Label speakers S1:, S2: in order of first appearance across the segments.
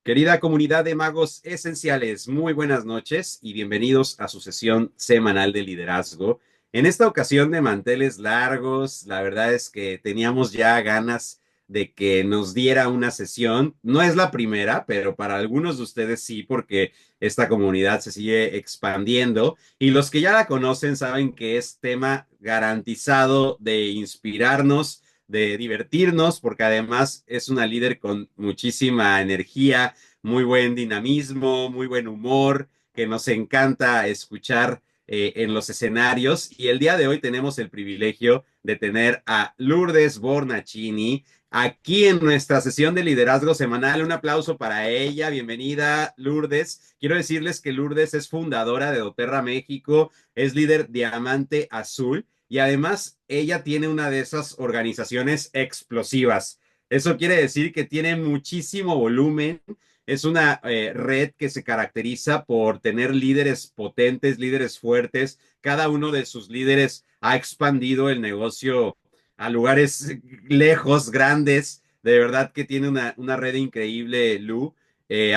S1: Querida comunidad de magos esenciales, muy buenas noches y bienvenidos a su sesión semanal de liderazgo. En esta ocasión de manteles largos, la verdad es que teníamos ya ganas de que nos diera una sesión. No es la primera, pero para algunos de ustedes sí, porque esta comunidad se sigue expandiendo y los que ya la conocen saben que es tema garantizado de inspirarnos, de divertirnos, porque además es una líder con muchísima energía, muy buen dinamismo, muy buen humor, que nos encanta escuchar en los escenarios. Y el día de hoy tenemos el privilegio de tener a Lourdes Bornachini aquí en nuestra sesión de liderazgo semanal. Un aplauso para ella. Bienvenida, Lourdes. Quiero decirles que Lourdes es fundadora de doTERRA México, es líder Diamante Azul y además ella tiene una de esas organizaciones explosivas. Eso quiere decir que tiene muchísimo volumen, es una red que se caracteriza por tener líderes potentes, líderes fuertes. Cada uno de sus líderes ha expandido el negocio a lugares lejos, grandes. De verdad que tiene una red increíble, Lu.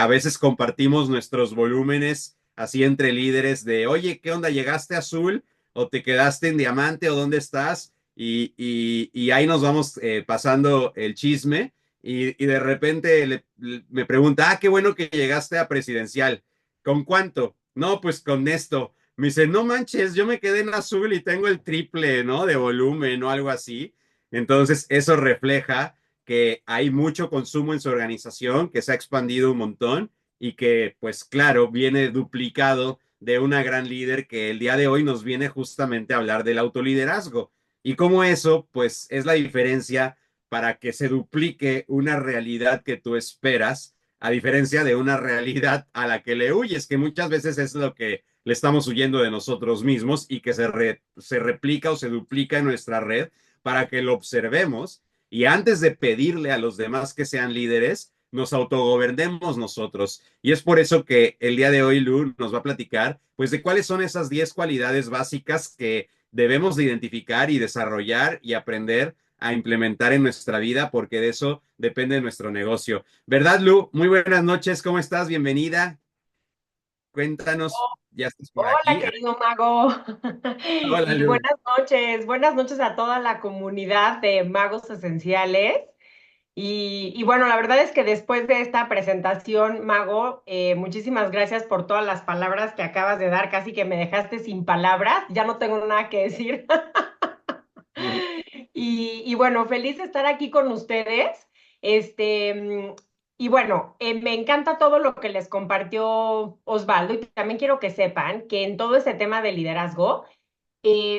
S1: A veces compartimos nuestros volúmenes así entre líderes de, oye, ¿qué onda? ¿Llegaste a azul? ¿O te quedaste en diamante? ¿O dónde estás? Y ahí nos vamos pasando el chisme y de repente me pregunta, qué bueno que llegaste a presidencial. ¿Con cuánto? No, pues con esto. Me dice, no manches, yo me quedé en azul y tengo el triple, ¿no? De volumen o algo así. Entonces, eso refleja que hay mucho consumo en su organización, que se ha expandido un montón y que, pues claro, viene duplicado de una gran líder que el día de hoy nos viene justamente a hablar del autoliderazgo. Y cómo eso, pues, es la diferencia para que se duplique una realidad que tú esperas, a diferencia de una realidad a la que le huyes, que muchas veces es lo que le estamos huyendo de nosotros mismos y que se replica o se duplica en nuestra red para que lo observemos y antes de pedirle a los demás que sean líderes, nos autogobernemos nosotros. Y es por eso que el día de hoy Lu nos va a platicar, pues, de cuáles son esas 10 cualidades básicas que debemos de identificar y desarrollar y aprender a implementar en nuestra vida, porque de eso depende nuestro negocio. ¿Verdad, Lu? Muy buenas noches, ¿cómo estás? Bienvenida. Cuéntanos, ya estás por
S2: Hola,
S1: aquí.
S2: querido mago.
S1: Hola,
S2: Y
S1: Lu.
S2: buenas noches a toda la comunidad de magos esenciales. Y bueno, la verdad es que después de esta presentación, Mago, muchísimas gracias por todas las palabras que acabas de dar. Casi que me dejaste sin palabras, ya no tengo nada que decir. Y bueno, feliz de estar aquí con ustedes. Este, mm, y bueno, me encanta todo lo que les compartió Osvaldo y también quiero que sepan que en todo este tema de liderazgo,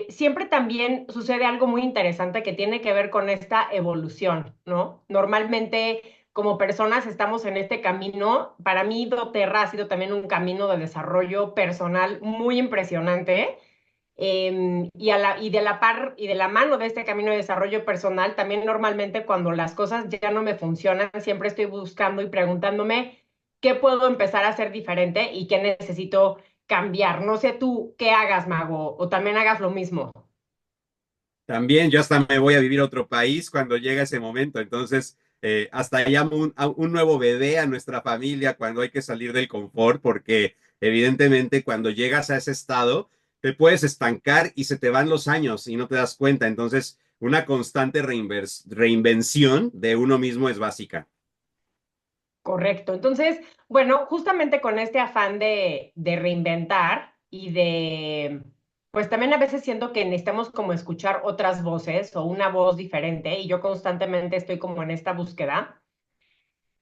S2: siempre también sucede algo muy interesante que tiene que ver con esta evolución, ¿no? Normalmente como personas estamos en este camino. Para mí, doTERRA ha sido también un camino de desarrollo personal muy impresionante. Y de la par y de la mano de este camino de desarrollo personal, también normalmente cuando las cosas ya no me funcionan, siempre estoy buscando y preguntándome qué puedo empezar a hacer diferente y qué necesito cambiar. No sé tú qué hagas, Mago, o también hagas lo mismo.
S1: También yo hasta me voy a vivir a otro país cuando llega ese momento. Entonces, hasta llamo a un nuevo bebé a nuestra familia cuando hay que salir del confort, porque evidentemente cuando llegas a ese estado, te puedes estancar y se te van los años y no te das cuenta. Entonces, una constante reinvención de uno mismo es básica.
S2: Correcto. Entonces, bueno, justamente con este afán de reinventar y pues también a veces siento que necesitamos como escuchar otras voces o una voz diferente y yo constantemente estoy como en esta búsqueda.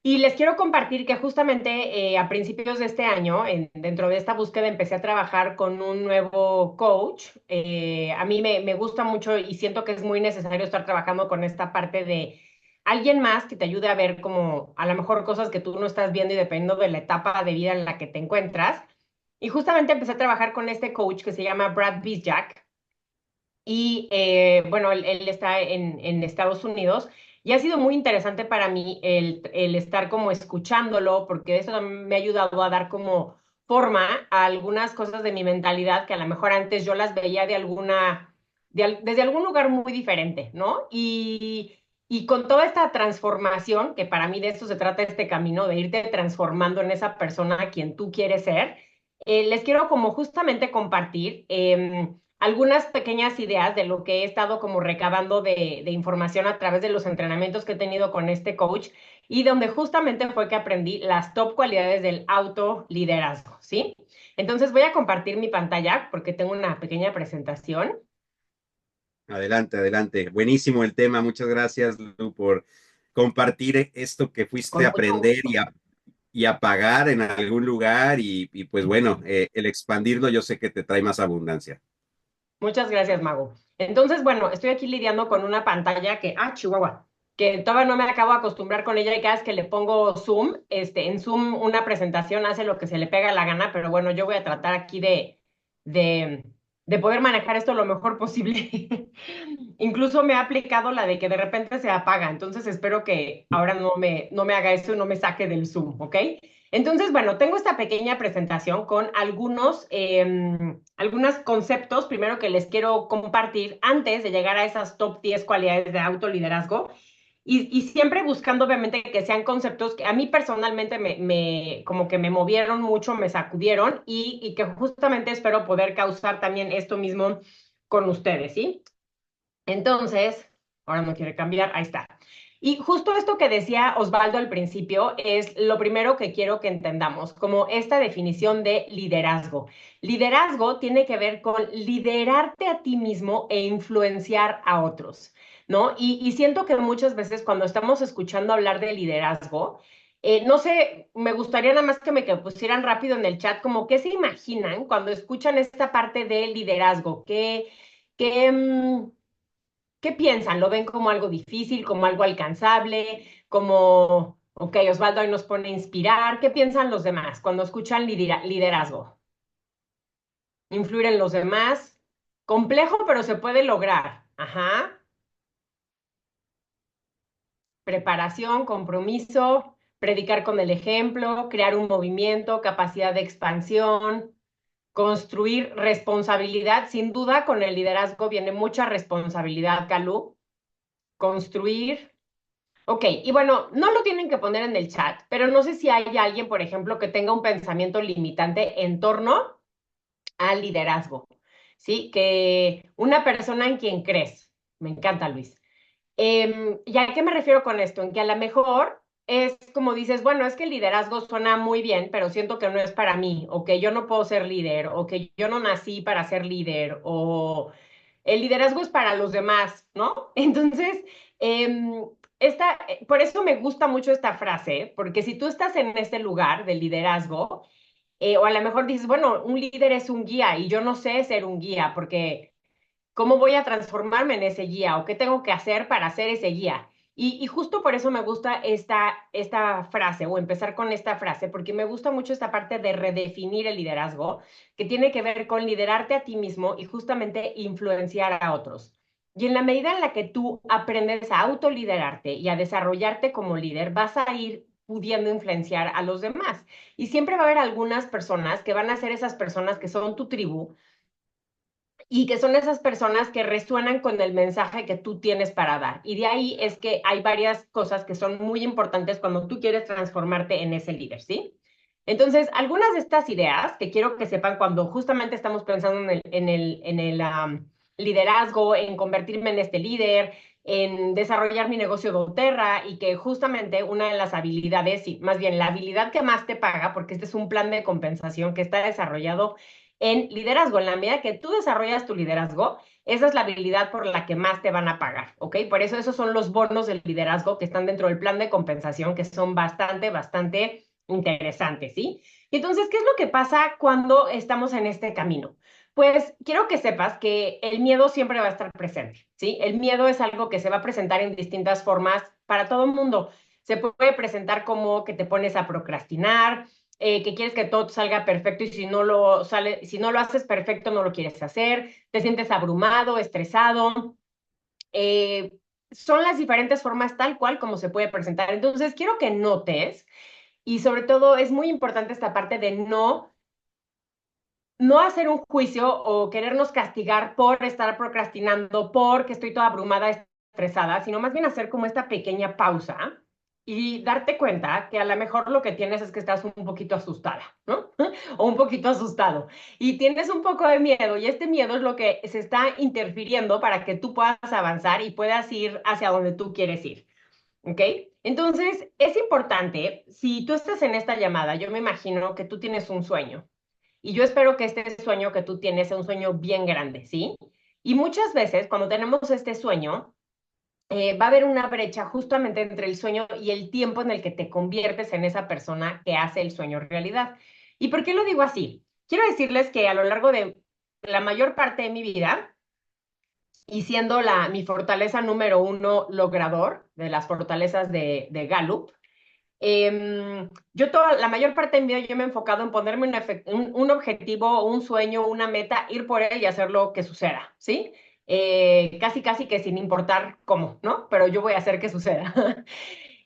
S2: Y les quiero compartir que justamente a principios de este año, dentro de esta búsqueda, empecé a trabajar con un nuevo coach. A mí me gusta mucho y siento que es muy necesario estar trabajando con esta parte de alguien más que te ayude a ver como a lo mejor cosas que tú no estás viendo y dependiendo de la etapa de vida en la que te encuentras. Y justamente empecé a trabajar con este coach que se llama Brad Bizjack y bueno, él está en Estados Unidos y ha sido muy interesante para mí el estar como escuchándolo, porque eso también me ha ayudado a dar como forma a algunas cosas de mi mentalidad que a lo mejor antes yo las veía de desde algún lugar muy diferente, ¿no? Y con toda esta transformación, que para mí de esto se trata este camino, de irte transformando en esa persona a quien tú quieres ser, les quiero como justamente compartir algunas pequeñas ideas de lo que he estado como recabando de información a través de los entrenamientos que he tenido con este coach y donde justamente fue que aprendí las top cualidades del autoliderazgo, ¿sí? Entonces voy a compartir mi pantalla porque tengo una pequeña presentación.
S1: Adelante, adelante. Buenísimo el tema. Muchas gracias, Lu, por compartir esto que fuiste
S2: Con
S1: a
S2: mucho
S1: aprender
S2: gusto.
S1: y a pagar en algún lugar y pues bueno, el expandirlo yo sé que te trae más abundancia.
S2: Muchas gracias, Mago. Entonces, bueno, estoy aquí lidiando con una pantalla Chihuahua, que todavía no me acabo de acostumbrar con ella y cada vez que le pongo Zoom, en Zoom una presentación hace lo que se le pega la gana, pero bueno, yo voy a tratar aquí de, de poder manejar esto lo mejor posible. Incluso me ha aplicado la de que de repente se apaga, entonces espero que ahora no me haga eso y no me saque del Zoom, ¿ok? Entonces, bueno, tengo esta pequeña presentación con algunos conceptos, primero que les quiero compartir antes de llegar a esas top 10 cualidades de autoliderazgo. Y siempre buscando, obviamente, que sean conceptos que a mí personalmente como que me movieron mucho, me sacudieron y que justamente espero poder causar también esto mismo con ustedes, ¿sí? Entonces, ahora no quiere cambiar, ahí está. Y justo esto que decía Osvaldo al principio es lo primero que quiero que entendamos, como esta definición de liderazgo. Liderazgo tiene que ver con liderarte a ti mismo e influenciar a otros, ¿no? Y siento que muchas veces cuando estamos escuchando hablar de liderazgo, no sé, me gustaría nada más que pusieran rápido en el chat como qué se imaginan cuando escuchan esta parte de liderazgo, qué, ¿qué piensan? ¿Lo ven como algo difícil, como algo alcanzable, como, ok, Osvaldo hoy nos pone a inspirar? ¿Qué piensan los demás cuando escuchan liderazgo? Influir en los demás. Complejo, pero se puede lograr. Ajá. Preparación, compromiso, predicar con el ejemplo, crear un movimiento, capacidad de expansión, construir responsabilidad. Sin duda, con el liderazgo viene mucha responsabilidad, Calú. Construir. Ok, y bueno, no lo tienen que poner en el chat, pero no sé si hay alguien, por ejemplo, que tenga un pensamiento limitante en torno al liderazgo, ¿sí? Que una persona en quien crees. Me encanta, Luis. ¿Y a qué me refiero con esto? En que a lo mejor es como dices, bueno, es que el liderazgo suena muy bien, pero siento que no es para mí, o que yo no puedo ser líder, o que yo no nací para ser líder, o el liderazgo es para los demás, ¿no? Entonces, por eso me gusta mucho esta frase, porque si tú estás en este lugar de liderazgo, o a lo mejor dices, bueno, un líder es un guía y yo no sé ser un guía, porque ¿cómo voy a transformarme en ese guía o qué tengo que hacer para ser ese guía? Y justo por eso me gusta esta frase o empezar con esta frase, porque me gusta mucho esta parte de redefinir el liderazgo, que tiene que ver con liderarte a ti mismo y justamente influenciar a otros. Y en la medida en la que tú aprendes a autoliderarte y a desarrollarte como líder, vas a ir pudiendo influenciar a los demás. Y siempre va a haber algunas personas que van a ser esas personas que son tu tribu, y que son esas personas que resuenan con el mensaje que tú tienes para dar. Y de ahí es que hay varias cosas que son muy importantes cuando tú quieres transformarte en ese líder, ¿sí? Entonces, algunas de estas ideas que quiero que sepan cuando justamente estamos pensando en el liderazgo, en convertirme en este líder, en desarrollar mi negocio doTERRA y que justamente una de las habilidades, y más bien la habilidad que más te paga, porque este es un plan de compensación que está desarrollado en liderazgo. En la medida que tú desarrollas tu liderazgo, esa es la habilidad por la que más te van a pagar, ¿ok? Por eso esos son los bonos del liderazgo que están dentro del plan de compensación, que son bastante interesantes, ¿sí? Y entonces, ¿qué es lo que pasa cuando estamos en este camino? Pues quiero que sepas que el miedo siempre va a estar presente, ¿sí? El miedo es algo que se va a presentar en distintas formas para todo el mundo. Se puede presentar como que te pones a procrastinar, que quieres que todo salga perfecto y si no lo haces perfecto no lo quieres hacer, te sientes abrumado, estresado. Eh, Son las diferentes formas tal cual como se puede presentar. Entonces, quiero que notes y sobre todo es muy importante esta parte de no hacer un juicio o querernos castigar por estar procrastinando, porque estoy toda abrumada, estresada, sino más bien hacer como esta pequeña pausa y darte cuenta que a lo mejor lo que tienes es que estás un poquito asustada, ¿no? O un poquito asustado. Y tienes un poco de miedo y este miedo es lo que se está interfiriendo para que tú puedas avanzar y puedas ir hacia donde tú quieres ir. ¿Ok? Entonces, es importante, si tú estás en esta llamada, yo me imagino que tú tienes un sueño y yo espero que este sueño que tú tienes sea un sueño bien grande, ¿sí? Y muchas veces cuando tenemos este sueño, va a haber una brecha justamente entre el sueño y el tiempo en el que te conviertes en esa persona que hace el sueño realidad. ¿Y por qué lo digo así? Quiero decirles que a lo largo de la mayor parte de mi vida, y siendo mi fortaleza número uno logrador de las fortalezas de Gallup, yo la mayor parte de mi vida yo me he enfocado en ponerme un objetivo, un sueño, una meta, ir por él y hacerlo que suceda, ¿sí? Casi, casi que sin importar cómo, ¿no? Pero yo voy a hacer que suceda.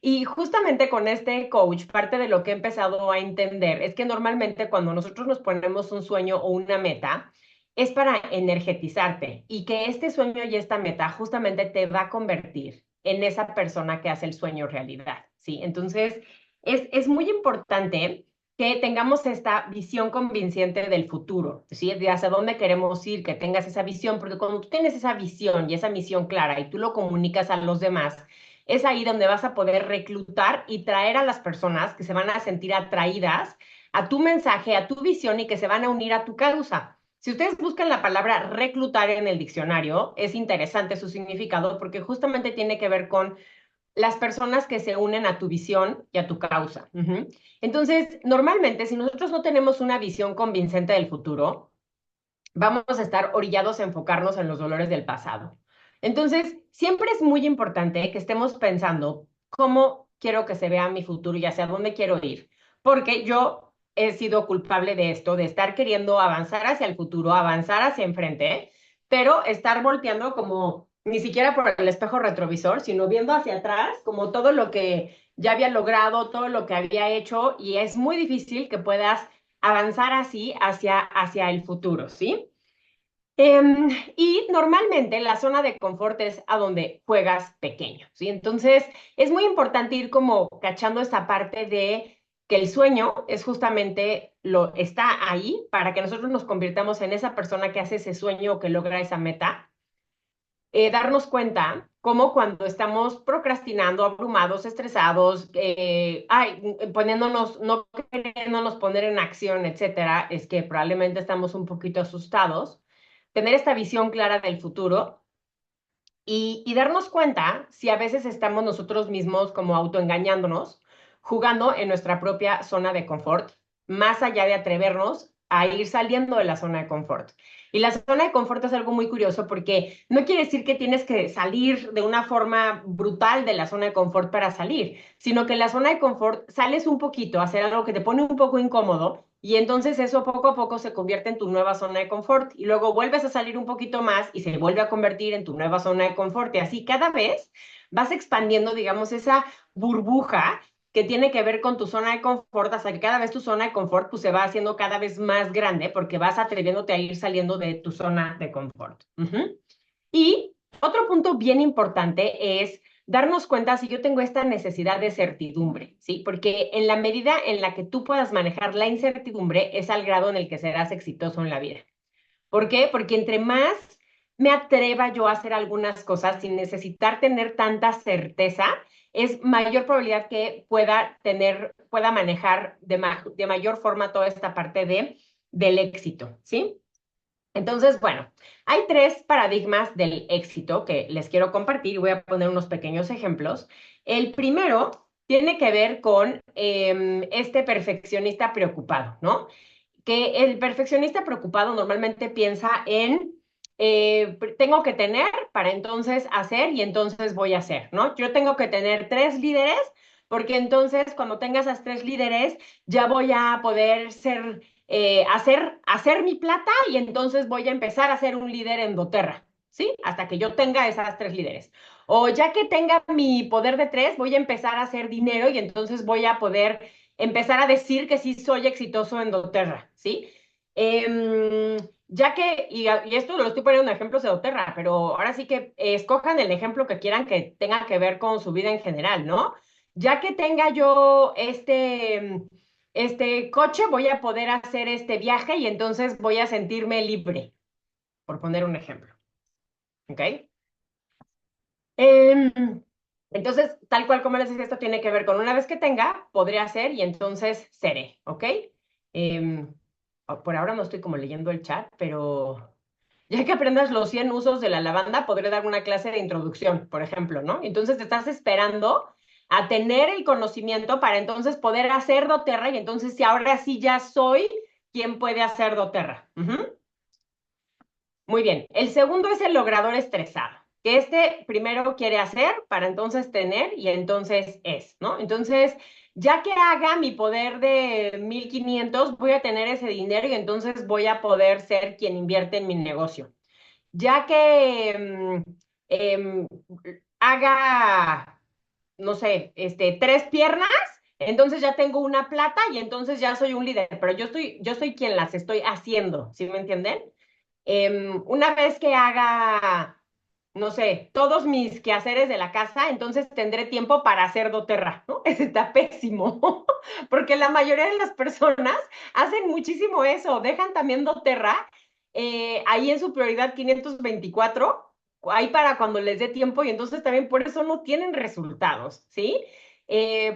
S2: Y justamente con este coach, parte de lo que he empezado a entender es que normalmente cuando nosotros nos ponemos un sueño o una meta, es para energetizarte y que este sueño y esta meta justamente te va a convertir en esa persona que hace el sueño realidad, ¿sí? Entonces, es muy importante que tengamos esta visión convincente del futuro, ¿sí? De hacia dónde queremos ir, que tengas esa visión, porque cuando tú tienes esa visión y esa misión clara y tú lo comunicas a los demás, es ahí donde vas a poder reclutar y traer a las personas que se van a sentir atraídas a tu mensaje, a tu visión y que se van a unir a tu causa. Si ustedes buscan la palabra reclutar en el diccionario, es interesante su significado porque justamente tiene que ver con las personas que se unen a tu visión y a tu causa. Entonces, normalmente, si nosotros no tenemos una visión convincente del futuro, vamos a estar orillados a enfocarnos en los dolores del pasado. Entonces, siempre es muy importante que estemos pensando cómo quiero que se vea mi futuro y hacia dónde quiero ir, porque yo he sido culpable de esto, de estar queriendo avanzar hacia el futuro, avanzar hacia enfrente, pero estar volteando como ni siquiera por el espejo retrovisor, sino viendo hacia atrás, como todo lo que ya había logrado, todo lo que había hecho, y es muy difícil que puedas avanzar así hacia el futuro, ¿sí? Y normalmente la zona de confort es a donde juegas pequeño, ¿sí? Entonces es muy importante ir como cachando esta parte de que el sueño es justamente está ahí para que nosotros nos convirtamos en esa persona que hace ese sueño o que logra esa meta, darnos cuenta cómo cuando estamos procrastinando, abrumados, estresados, poniéndonos, no queriéndonos poner en acción, etcétera, es que probablemente estamos un poquito asustados. Tener esta visión clara del futuro y darnos cuenta si a veces estamos nosotros mismos como autoengañándonos, jugando en nuestra propia zona de confort, más allá de atrevernos a ir saliendo de la zona de confort. Y la zona de confort es algo muy curioso porque no quiere decir que tienes que salir de una forma brutal de la zona de confort para salir, sino que en la zona de confort sales un poquito a hacer algo que te pone un poco incómodo y entonces eso poco a poco se convierte en tu nueva zona de confort y luego vuelves a salir un poquito más y se vuelve a convertir en tu nueva zona de confort y así cada vez vas expandiendo, digamos, esa burbuja que tiene que ver con tu zona de confort, hasta que cada vez tu zona de confort pues, se va haciendo cada vez más grande porque vas atreviéndote a ir saliendo de tu zona de confort. Y otro punto bien importante es darnos cuenta si yo tengo esta necesidad de certidumbre, ¿sí? Porque en la medida en la que tú puedas manejar la incertidumbre es al grado en el que serás exitoso en la vida. ¿Por qué? Porque entre más me atreva yo a hacer algunas cosas sin necesitar tener tanta certeza, es mayor probabilidad que pueda manejar de mayor forma toda esta parte del éxito, ¿sí? Entonces, bueno, hay tres paradigmas del éxito que les quiero compartir y voy a poner unos pequeños ejemplos. El primero tiene que ver con este perfeccionista preocupado, ¿no? Que el perfeccionista preocupado normalmente piensa en, tengo que tener para entonces hacer y entonces voy a hacer, ¿no? Yo tengo que tener tres líderes porque entonces cuando tenga esas tres líderes ya voy a poder hacer mi plata y entonces voy a empezar a ser un líder en doTERRA, ¿sí? Hasta que yo tenga esas tres líderes. O ya que tenga mi poder de tres, voy a empezar a hacer dinero y entonces voy a poder empezar a decir que sí soy exitoso en doTERRA, ¿sí? y esto lo estoy poniendo en ejemplos de doTERRA, pero ahora sí que escojan el ejemplo que quieran que tenga que ver con su vida en general, ¿no? Ya que tenga yo este coche, voy a poder hacer este viaje y entonces voy a sentirme libre, por poner un ejemplo, ¿ok? Em, entonces, tal cual como les decía, esto tiene que ver con una vez que tenga, podré hacer y entonces seré, ¿ok? Em, por ahora no estoy como leyendo el chat, pero ya que aprendas los 100 usos de la lavanda, podré dar una clase de introducción, por ejemplo, ¿no? Entonces te estás esperando a tener el conocimiento para entonces poder hacer doTERRA y entonces si ahora sí ya soy quien puede hacer doTERRA. Ujú. Muy bien. El segundo es el logrador estresado, que este primero quiere hacer para entonces tener y entonces es, ¿no? Entonces, ya que haga mi poder de 1,500, voy a tener ese dinero y entonces voy a poder ser quien invierte en mi negocio. Ya que em, haga, no sé, 3 piernas, entonces ya tengo una plata y entonces ya soy un líder, pero yo soy quien las estoy haciendo, ¿sí me entienden? Una vez que haga, no sé, todos mis quehaceres de la casa, entonces tendré tiempo para hacer doTERRA, ¿no? Ese está pésimo, porque la mayoría de las personas hacen muchísimo eso, dejan también doTERRA ahí en su prioridad 524, ahí para cuando les dé tiempo y entonces también por eso no tienen resultados, ¿sí?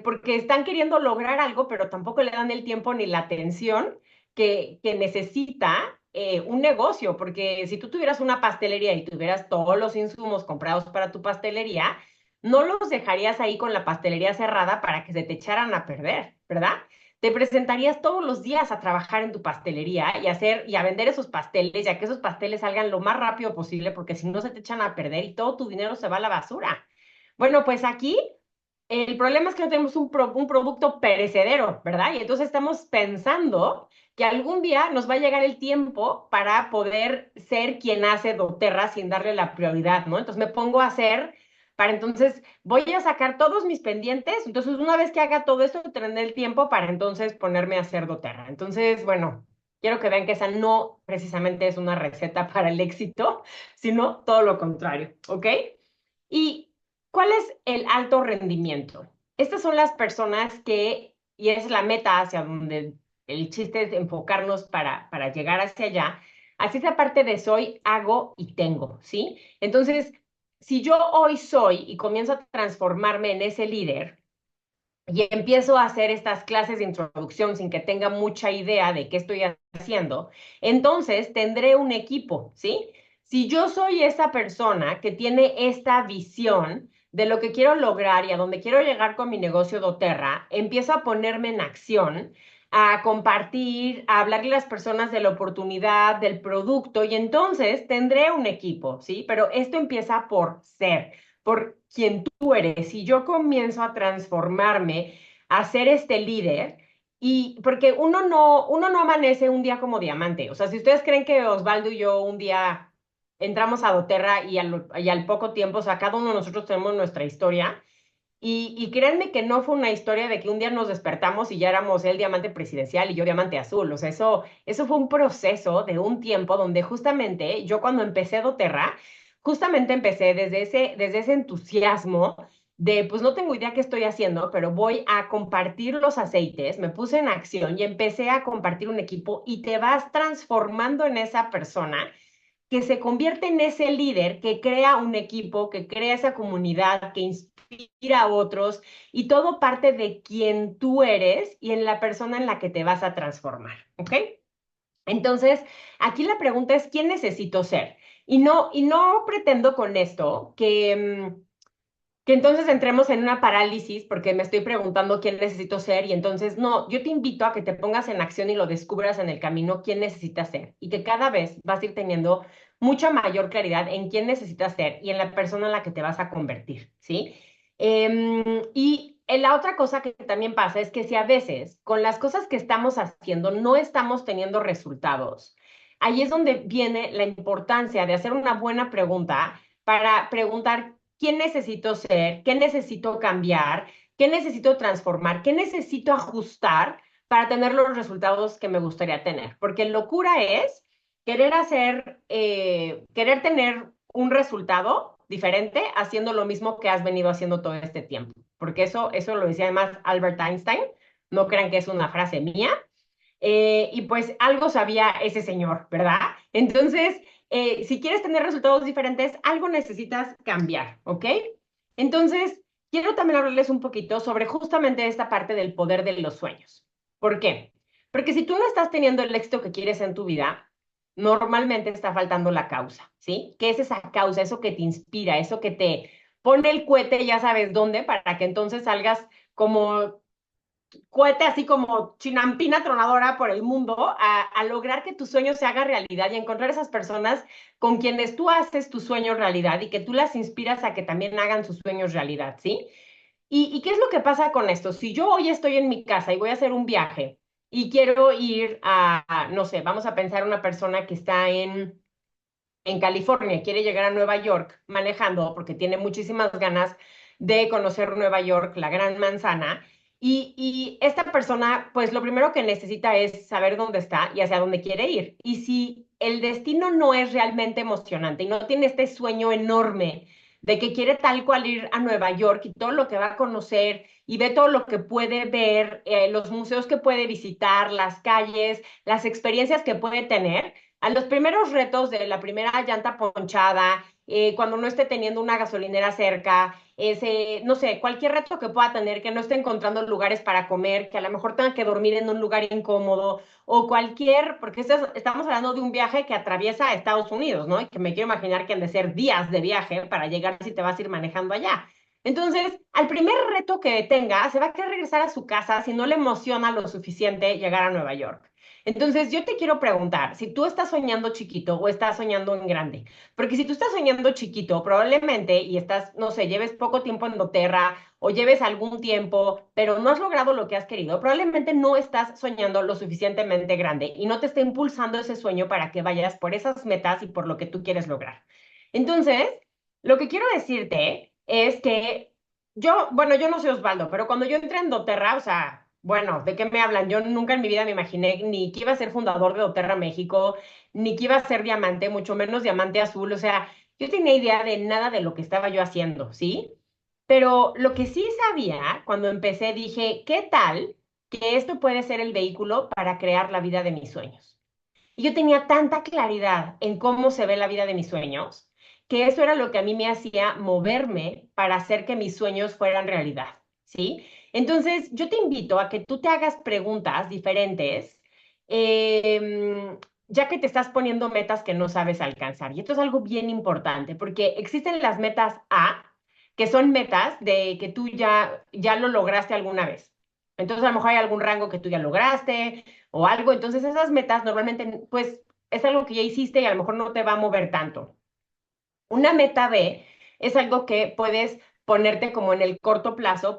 S2: Porque están queriendo lograr algo, pero tampoco le dan el tiempo ni la atención que necesita un negocio, porque si tú tuvieras una pastelería y tuvieras todos los insumos comprados para tu pastelería, no los dejarías ahí con la pastelería cerrada para que se te echaran a perder, ¿verdad? Te presentarías todos los días a trabajar en tu pastelería y a vender esos pasteles, ya que esos pasteles salgan lo más rápido posible, porque si no se te echan a perder y todo tu dinero se va a la basura. Bueno, pues aquí el problema es que no tenemos un producto perecedero, ¿verdad? Y entonces estamos pensando que algún día nos va a llegar el tiempo para poder ser quien hace doTERRA sin darle la prioridad, ¿no? Entonces me pongo a hacer, para entonces voy a sacar todos mis pendientes, entonces una vez que haga todo esto, tendré el tiempo para entonces ponerme a hacer doTERRA. Entonces, bueno, quiero que vean que esa no precisamente es una receta para el éxito, sino todo lo contrario, ¿ok? ¿Y cuál es el alto rendimiento? Estas son las personas que, y es la meta hacia donde el chiste es enfocarnos para llegar hacia allá, así esa parte de soy, hago y tengo, ¿sí? Entonces, si yo hoy soy y comienzo a transformarme en ese líder, y empiezo a hacer estas clases de introducción sin que tenga mucha idea de qué estoy haciendo, entonces tendré un equipo, ¿sí? Si yo soy esa persona que tiene esta visión de lo que quiero lograr y a dónde quiero llegar con mi negocio doTERRA, empiezo a ponerme en acción, a compartir, a hablarle a las personas de la oportunidad, del producto, y entonces tendré un equipo, ¿sí? Pero esto empieza por ser, por quien tú eres. Si yo comienzo a transformarme, a ser este líder, y porque uno no amanece un día como diamante. O sea, si ustedes creen que Osvaldo y yo un día entramos a doTERRA y al poco tiempo, o sea, cada uno de nosotros tenemos nuestra historia. Y créanme que no fue una historia de que un día nos despertamos y ya éramos el diamante presidencial y yo diamante azul. O sea, eso fue un proceso de un tiempo donde justamente yo cuando empecé doTERRA, justamente empecé desde ese entusiasmo de, pues no tengo idea qué estoy haciendo, pero voy a compartir los aceites, me puse en acción y empecé a compartir un equipo y te vas transformando en esa persona que se convierte en ese líder que crea un equipo, que crea esa comunidad, que inspira a otros y todo parte de quien tú eres y en la persona en la que te vas a transformar, ¿ok? Entonces, aquí la pregunta es, ¿quién necesito ser? Y no pretendo con esto que entonces entremos en una parálisis porque me estoy preguntando quién necesito ser y entonces no, yo te invito a que te pongas en acción y lo descubras en el camino quién necesitas ser y que cada vez vas a ir teniendo mucha mayor claridad en quién necesitas ser y en la persona en la que te vas a convertir, ¿sí? Y la otra cosa que también pasa es que si a veces con las cosas que estamos haciendo no estamos teniendo resultados, ahí es donde viene la importancia de hacer una buena pregunta para preguntar quién necesito ser, qué necesito cambiar, qué necesito transformar, qué necesito ajustar para tener los resultados que me gustaría tener. Porque locura es querer tener un resultado diferente haciendo lo mismo que has venido haciendo todo este tiempo. Porque eso lo decía además Albert Einstein, no crean que es una frase mía. Y pues algo sabía ese señor, ¿verdad? Entonces, si quieres tener resultados diferentes, algo necesitas cambiar, ¿ok? Entonces, quiero también hablarles un poquito sobre justamente esta parte del poder de los sueños. ¿Por qué? Porque si tú no estás teniendo el éxito que quieres en tu vida, normalmente está faltando la causa, ¿sí? ¿Qué es esa causa? Eso que te inspira, eso que te pone el cohete, ya sabes dónde, para que entonces salgas como cohete así como chinampina tronadora por el mundo a lograr que tu sueño se haga realidad y encontrar esas personas con quienes tú haces tu sueño realidad y que tú las inspiras a que también hagan sus sueños realidad, ¿sí? ¿Y qué es lo que pasa con esto? Si yo hoy estoy en mi casa y voy a hacer un viaje y quiero ir no sé, vamos a pensar una persona que está en California, quiere llegar a Nueva York manejando porque tiene muchísimas ganas de conocer Nueva York, la gran manzana. Y esta persona, pues lo primero que necesita es saber dónde está y hacia dónde quiere ir. Y si el destino no es realmente emocionante y no tiene este sueño enorme de que quiere tal cual ir a Nueva York y todo lo que va a conocer y ve todo lo que puede ver, los museos que puede visitar, las calles, las experiencias que puede tener, a los primeros retos de la primera llanta ponchada, cuando no esté teniendo una gasolinera cerca, no sé, cualquier reto que pueda tener, que no esté encontrando lugares para comer, que a lo mejor tenga que dormir en un lugar incómodo, o cualquier, porque estamos hablando de un viaje que atraviesa Estados Unidos, ¿no? Y que me quiero imaginar que han de ser días de viaje para llegar si te vas a ir manejando allá. Entonces, al primer reto que tenga, se va a querer regresar a su casa si no le emociona lo suficiente llegar a Nueva York. Entonces, yo te quiero preguntar si tú estás soñando chiquito o estás soñando en grande. Porque si tú estás soñando chiquito, probablemente, y estás, no sé, lleves poco tiempo en doTERRA o lleves algún tiempo, pero no has logrado lo que has querido, probablemente no estás soñando lo suficientemente grande y no te está impulsando ese sueño para que vayas por esas metas y por lo que tú quieres lograr. Entonces, lo que quiero decirte es que bueno, yo no soy Osvaldo, pero cuando yo entré en doTERRA, o sea, bueno, ¿de qué me hablan? Yo nunca en mi vida me imaginé ni que iba a ser fundador de doTERRA México, ni que iba a ser diamante, mucho menos diamante azul. O sea, yo tenía idea de nada de lo que estaba yo haciendo, ¿sí? Pero lo que sí sabía, cuando empecé, dije, ¿qué tal que esto puede ser el vehículo para crear la vida de mis sueños? Y yo tenía tanta claridad en cómo se ve la vida de mis sueños, que eso era lo que a mí me hacía moverme para hacer que mis sueños fueran realidad, ¿sí? Entonces, yo te invito a que tú te hagas preguntas diferentes, ya que te estás poniendo metas que no sabes alcanzar. Y esto es algo bien importante, porque existen las metas A, que son metas de que tú ya lo lograste alguna vez. Entonces, a lo mejor hay algún rango que tú ya lograste, o algo. Entonces esas metas normalmente, pues, es algo que ya hiciste y a lo mejor no te va a mover tanto. Una meta B es algo que puedes ponerte como en el corto plazo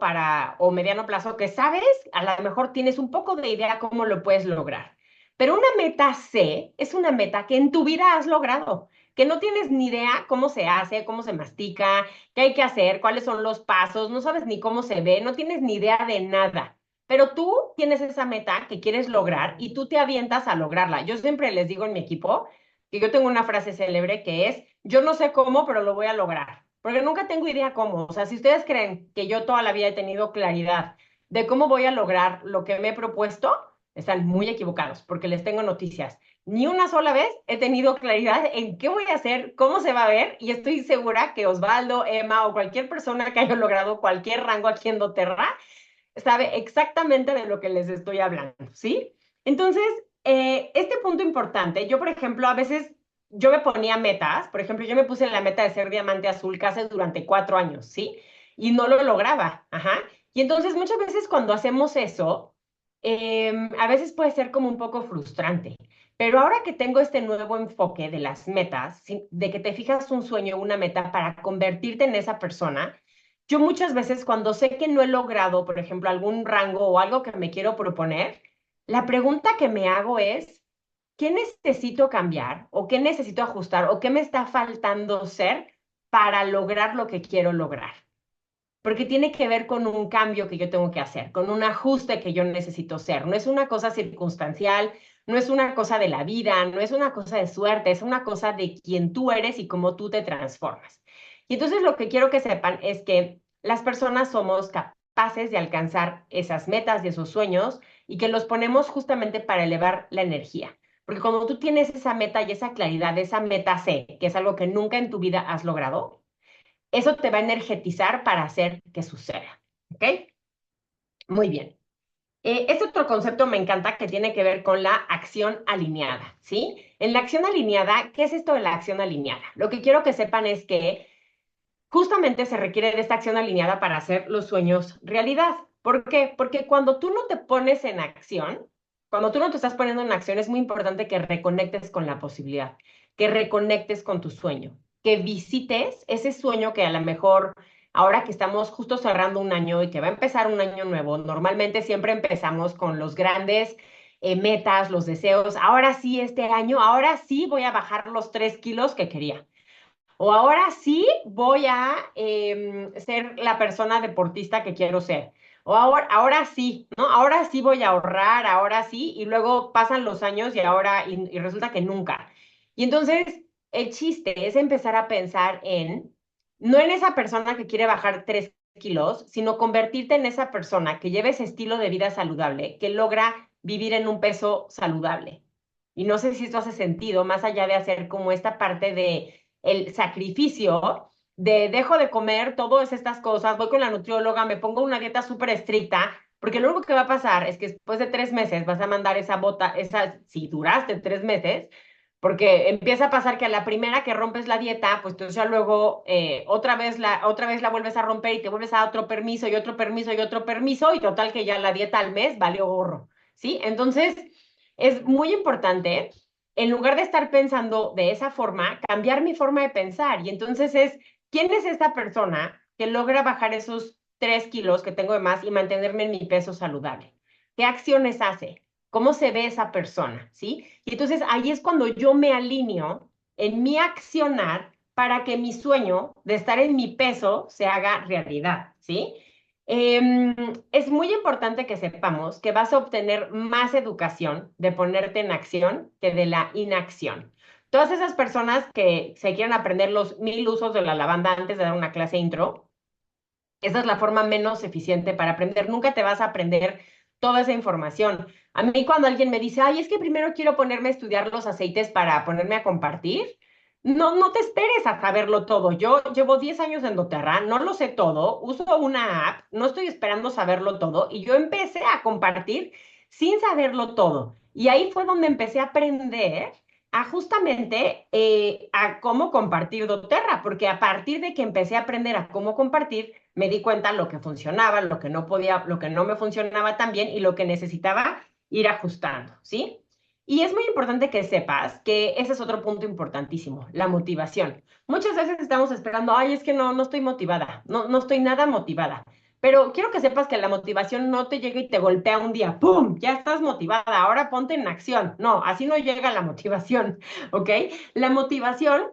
S2: o mediano plazo que sabes, a lo mejor tienes un poco de idea cómo lo puedes lograr. Pero una meta C es una meta que en tu vida has logrado, que no tienes ni idea cómo se hace, cómo se mastica, qué hay que hacer, cuáles son los pasos, no sabes ni cómo se ve, no tienes ni idea de nada. Pero tú tienes esa meta que quieres lograr y tú te avientas a lograrla. Yo siempre les digo en mi equipo que yo tengo una frase célebre que es, yo no sé cómo, pero lo voy a lograr, porque nunca tengo idea cómo. O sea, si ustedes creen que yo toda la vida he tenido claridad de cómo voy a lograr lo que me he propuesto, están muy equivocados, porque les tengo noticias. Ni una sola vez he tenido claridad en qué voy a hacer, cómo se va a ver, y estoy segura que Osvaldo, Emma o cualquier persona que haya logrado cualquier rango aquí en doTERRA sabe exactamente de lo que les estoy hablando, ¿sí? Entonces, este punto importante, yo por ejemplo, a veces yo me ponía metas, por ejemplo, yo me puse la meta de ser diamante azul casi durante 4 años, ¿sí? Y no lo lograba, ajá. Y entonces muchas veces cuando hacemos eso, a veces puede ser como un poco frustrante. Pero ahora que tengo este nuevo enfoque de las metas, ¿sí? De que te fijas un sueño, una meta para convertirte en esa persona, yo muchas veces cuando sé que no he logrado, por ejemplo, algún rango o algo que me quiero proponer, la pregunta que me hago es, ¿qué necesito cambiar o qué necesito ajustar o qué me está faltando ser para lograr lo que quiero lograr? Porque tiene que ver con un cambio que yo tengo que hacer, con un ajuste que yo necesito hacer. No es una cosa circunstancial, no es una cosa de la vida, no es una cosa de suerte, es una cosa de quién tú eres y cómo tú te transformas. Y entonces lo que quiero que sepan es que las personas somos capaces de alcanzar esas metas y esos sueños y que los ponemos justamente para elevar la energía. Porque cuando tú tienes esa meta y esa claridad, esa meta C, que es algo que nunca en tu vida has logrado, eso te va a energetizar para hacer que suceda. ¿Ok? Muy bien. Este otro concepto me encanta que tiene que ver con la acción alineada, ¿sí? En la acción alineada, ¿qué es esto de la acción alineada? Lo que quiero que sepan es que justamente se requiere de esta acción alineada para hacer los sueños realidad. ¿Por qué? Porque cuando tú no te pones en acción, cuando tú no te estás poniendo en acción, es muy importante que reconectes con la posibilidad, que reconectes con tu sueño, que visites ese sueño que a lo mejor ahora que estamos justo cerrando un año y que va a empezar un año nuevo, normalmente siempre empezamos con los grandes metas, los deseos. Ahora sí, este año, ahora sí voy a bajar los 3 kilos que quería. O ahora sí voy a ser la persona deportista que quiero ser. O ahora sí, ¿no? Ahora sí voy a ahorrar, ahora sí, y luego pasan los años y resulta que nunca. Y entonces el chiste es empezar a pensar no en esa persona que quiere bajar 3 kilos, sino convertirte en esa persona que lleve ese estilo de vida saludable, que logra vivir en un peso saludable. Y no sé si esto hace sentido, más allá de hacer como esta parte de el sacrificio de dejo de comer todas estas cosas, voy con la nutrióloga, me pongo una dieta súper estricta, porque lo único que va a pasar es que después de 3 meses vas a mandar si duraste 3 meses, porque empieza a pasar que a la primera que rompes la dieta, pues tú ya luego otra vez la vuelves a romper y te vuelves a dar otro permiso y otro permiso y otro permiso, y total que ya la dieta al mes valió gorro, ¿sí? Entonces, es muy importante en lugar de estar pensando de esa forma, cambiar mi forma de pensar. Y entonces ¿quién es esta persona que logra bajar esos 3 kilos que tengo de más y mantenerme en mi peso saludable? ¿Qué acciones hace? ¿Cómo se ve esa persona? ¿Sí? Y entonces ahí es cuando yo me alineo en mi accionar para que mi sueño de estar en mi peso se haga realidad, ¿sí? Es muy importante que sepamos que vas a obtener más educación de ponerte en acción que de la inacción. Todas esas personas que se quieren aprender los 1000 usos de la lavanda antes de dar una clase intro, esa es la forma menos eficiente para aprender. Nunca te vas a aprender toda esa información. A mí cuando alguien me dice, ay, es que primero quiero ponerme a estudiar los aceites para ponerme a compartir, no te esperes a saberlo todo. Yo llevo 10 años en doTERRA, no lo sé todo, uso una app, no estoy esperando saberlo todo y yo empecé a compartir sin saberlo todo. Y ahí fue donde empecé a aprender a justamente a cómo compartir doTERRA, porque a partir de que empecé a aprender a cómo compartir, me di cuenta lo que funcionaba, lo que no podía, lo que no me funcionaba tan bien y lo que necesitaba ir ajustando, ¿sí? Y es muy importante que sepas que ese es otro punto importantísimo, la motivación. Muchas veces estamos esperando, ay, es que no estoy motivada, no estoy nada motivada. Pero quiero que sepas que la motivación no te llega y te golpea un día, ¡pum! Ya estás motivada, ahora ponte en acción. No, así no llega la motivación, ¿ok? La motivación,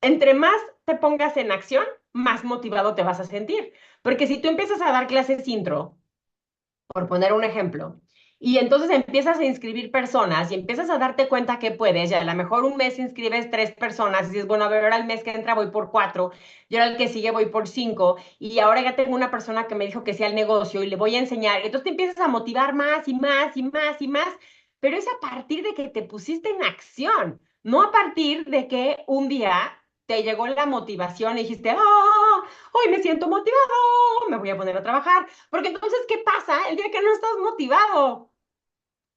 S2: entre más te pongas en acción, más motivado te vas a sentir. Porque si tú empiezas a dar clases intro, por poner un ejemplo, y entonces empiezas a inscribir personas y empiezas a darte cuenta que puedes, ya a lo mejor un mes inscribes 3 personas y dices, bueno, a ver, ahora el mes que entra voy por 4, y ahora el que sigue voy por 5, y ahora ya tengo una persona que me dijo que sea el negocio y le voy a enseñar, entonces te empiezas a motivar más y más y más y más, pero es a partir de que te pusiste en acción, no a partir de que un día te llegó la motivación y dijiste, hoy me siento motivado, me voy a poner a trabajar. Porque entonces, ¿qué pasa el día que no estás motivado?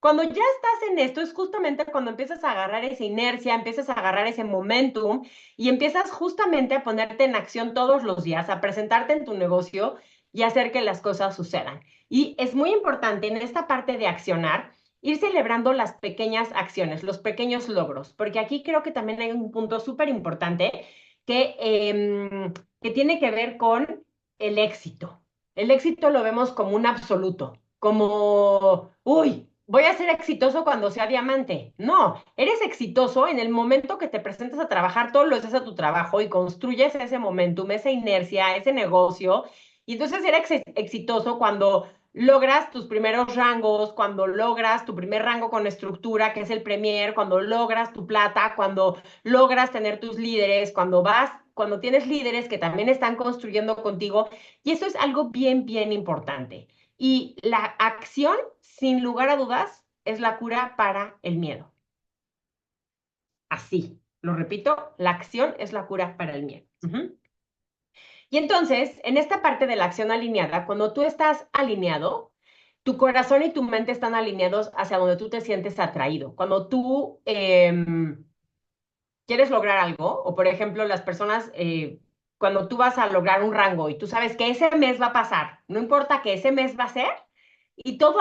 S2: Cuando ya estás en esto es justamente cuando empiezas a agarrar esa inercia, empiezas a agarrar ese momentum y empiezas justamente a ponerte en acción todos los días, a presentarte en tu negocio y hacer que las cosas sucedan. Y es muy importante en esta parte de accionar, ir celebrando las pequeñas acciones, los pequeños logros, porque aquí creo que también hay un punto súper importante que tiene que ver con el éxito. El éxito lo vemos como un absoluto, como, uy, voy a ser exitoso cuando sea diamante. No, eres exitoso en el momento que te presentas a trabajar todos los días a tu trabajo y construyes ese momentum, esa inercia, ese negocio. Y entonces eres exitoso cuando logras tus primeros rangos, cuando logras tu primer rango con estructura, que es el Premier, cuando logras tu plata, cuando logras tener tus líderes, cuando tienes líderes que también están construyendo contigo. Y eso es algo bien, bien importante. Y la acción, sin lugar a dudas, es la cura para el miedo. Así, lo repito, la acción es la cura para el miedo. Y entonces, en esta parte de la acción alineada, cuando tú estás alineado, tu corazón y tu mente están alineados hacia donde tú te sientes atraído. Cuando tú quieres lograr algo, o por ejemplo, las personas, cuando tú vas a lograr un rango y tú sabes que ese mes va a pasar, no importa que ese mes va a ser, y todo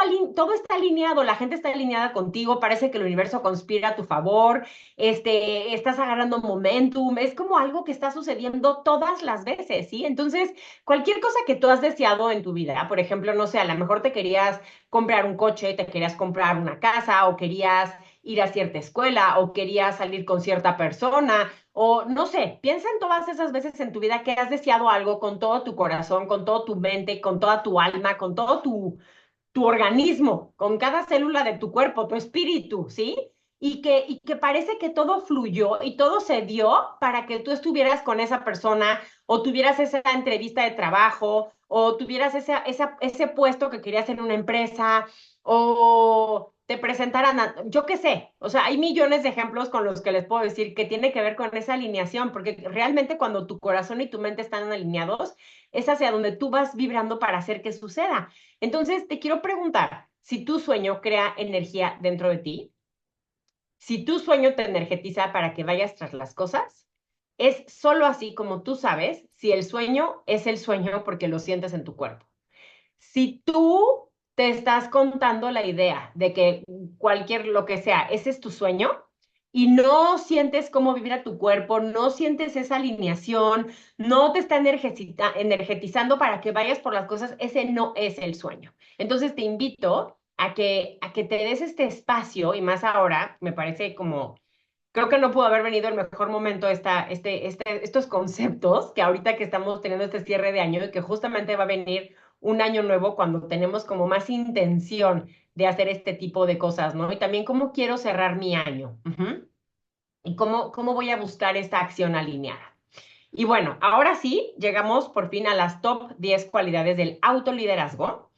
S2: está alineado, la gente está alineada contigo, parece que el universo conspira a tu favor, estás agarrando momentum, es como algo que está sucediendo todas las veces, ¿sí? Entonces, cualquier cosa que tú has deseado en tu vida, por ejemplo, no sé, a lo mejor te querías comprar un coche, te querías comprar una casa o querías ir a cierta escuela o querías salir con cierta persona o no sé, piensa en todas esas veces en tu vida que has deseado algo con todo tu corazón, con toda tu mente, con toda tu alma, con todo tu organismo, con cada célula de tu cuerpo, tu espíritu, ¿sí? Y que parece que todo fluyó y todo se dio para que tú estuvieras con esa persona o tuvieras esa entrevista de trabajo o tuvieras ese puesto que querías en una empresa o te presentaran, yo qué sé, o sea, hay millones de ejemplos con los que les puedo decir que tiene que ver con esa alineación, porque realmente cuando tu corazón y tu mente están alineados, es hacia donde tú vas vibrando para hacer que suceda. Entonces, te quiero preguntar, si tu sueño crea energía dentro de ti, si tu sueño te energetiza para que vayas tras las cosas, es solo así como tú sabes si el sueño es el sueño porque lo sientes en tu cuerpo. Si tú te estás contando la idea de que lo que sea, ese es tu sueño, y no sientes cómo vibra tu cuerpo, no sientes esa alineación, no te está energetizando para que vayas por las cosas, ese no es el sueño. Entonces te invito a que te des este espacio, y más ahora, me parece como creo que no pudo haber venido el mejor momento estos conceptos que ahorita que estamos teniendo este cierre de año y que justamente va a venir un año nuevo cuando tenemos como más intención de hacer este tipo de cosas, ¿no? Y también cómo quiero cerrar mi año. Y cómo voy a buscar esta acción alineada. Y bueno, ahora sí, llegamos por fin a las top 10 cualidades del autoliderazgo.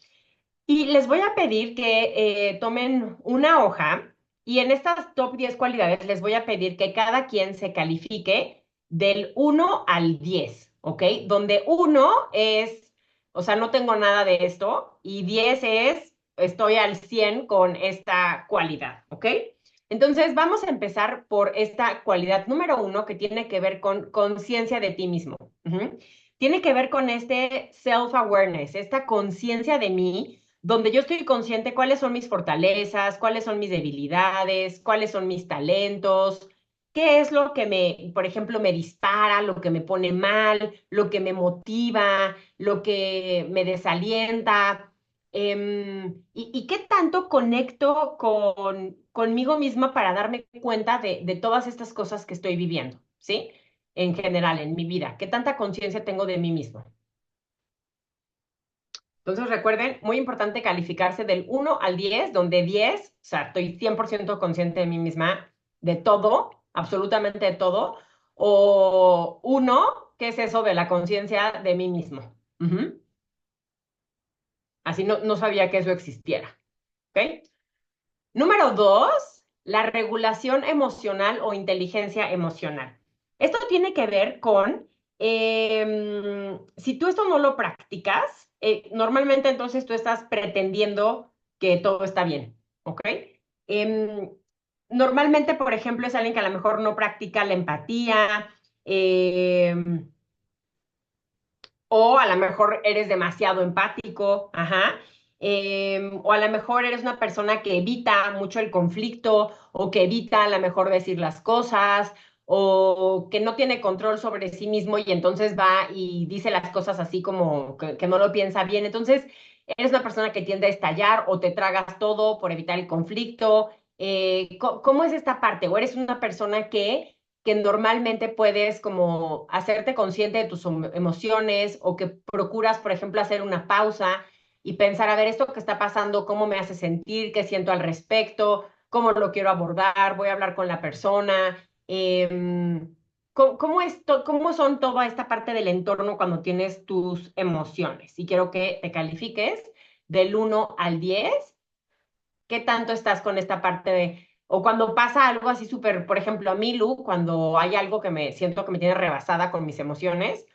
S2: Y les voy a pedir que tomen una hoja y en estas top 10 cualidades les voy a pedir que cada quien se califique del 1 al 10, ¿ok? Donde 1 es, o sea, no tengo nada de esto y 10 es, estoy al 100 con esta cualidad, ¿ok? Entonces vamos a empezar por esta cualidad número 1 que tiene que ver con conciencia de ti mismo. Tiene que ver con este self-awareness, esta conciencia de mí donde yo estoy consciente cuáles son mis fortalezas, cuáles son mis debilidades, cuáles son mis talentos, qué es lo que por ejemplo, me dispara, lo que me pone mal, lo que me motiva, lo que me desalienta, y qué tanto conecto conmigo misma para darme cuenta de todas estas cosas que estoy viviendo, ¿sí? En general, en mi vida, qué tanta conciencia tengo de mí misma. Entonces recuerden, muy importante calificarse del 1 al 10, donde 10, o sea, estoy 100% consciente de mí misma, de todo, absolutamente de todo, o 1, ¿qué es eso de la conciencia de mí mismo? Así no sabía que eso existiera, ¿ok? Número 2, la regulación emocional o inteligencia emocional. Esto tiene que ver con, si tú esto no lo practicas, normalmente entonces tú estás pretendiendo que todo está bien, ¿ok? Em, Normalmente, por ejemplo, es alguien que a lo mejor no practica la empatía, em, o a lo mejor eres demasiado empático, ajá. O a lo mejor eres una persona que evita mucho el conflicto o que evita a lo mejor decir las cosas o que no tiene control sobre sí mismo y entonces va y dice las cosas así como que no lo piensa bien. Entonces, eres una persona que tiende a estallar o te tragas todo por evitar el conflicto. ¿Cómo es esta parte? ¿O eres una persona que normalmente puedes como hacerte consciente de tus emociones o que procuras, por ejemplo, hacer una pausa? y pensar, a ver, esto que está pasando, cómo me hace sentir, qué siento al respecto, cómo lo quiero abordar, voy a hablar con la persona. ¿Cómo son toda esta parte del entorno cuando tienes tus emociones? Y quiero que te califiques del 1 al 10. ¿Qué tanto estás con esta parte de, o cuando pasa algo así súper, por ejemplo, a mí, Lu, cuando hay algo que me siento que me tiene rebasada con mis emociones,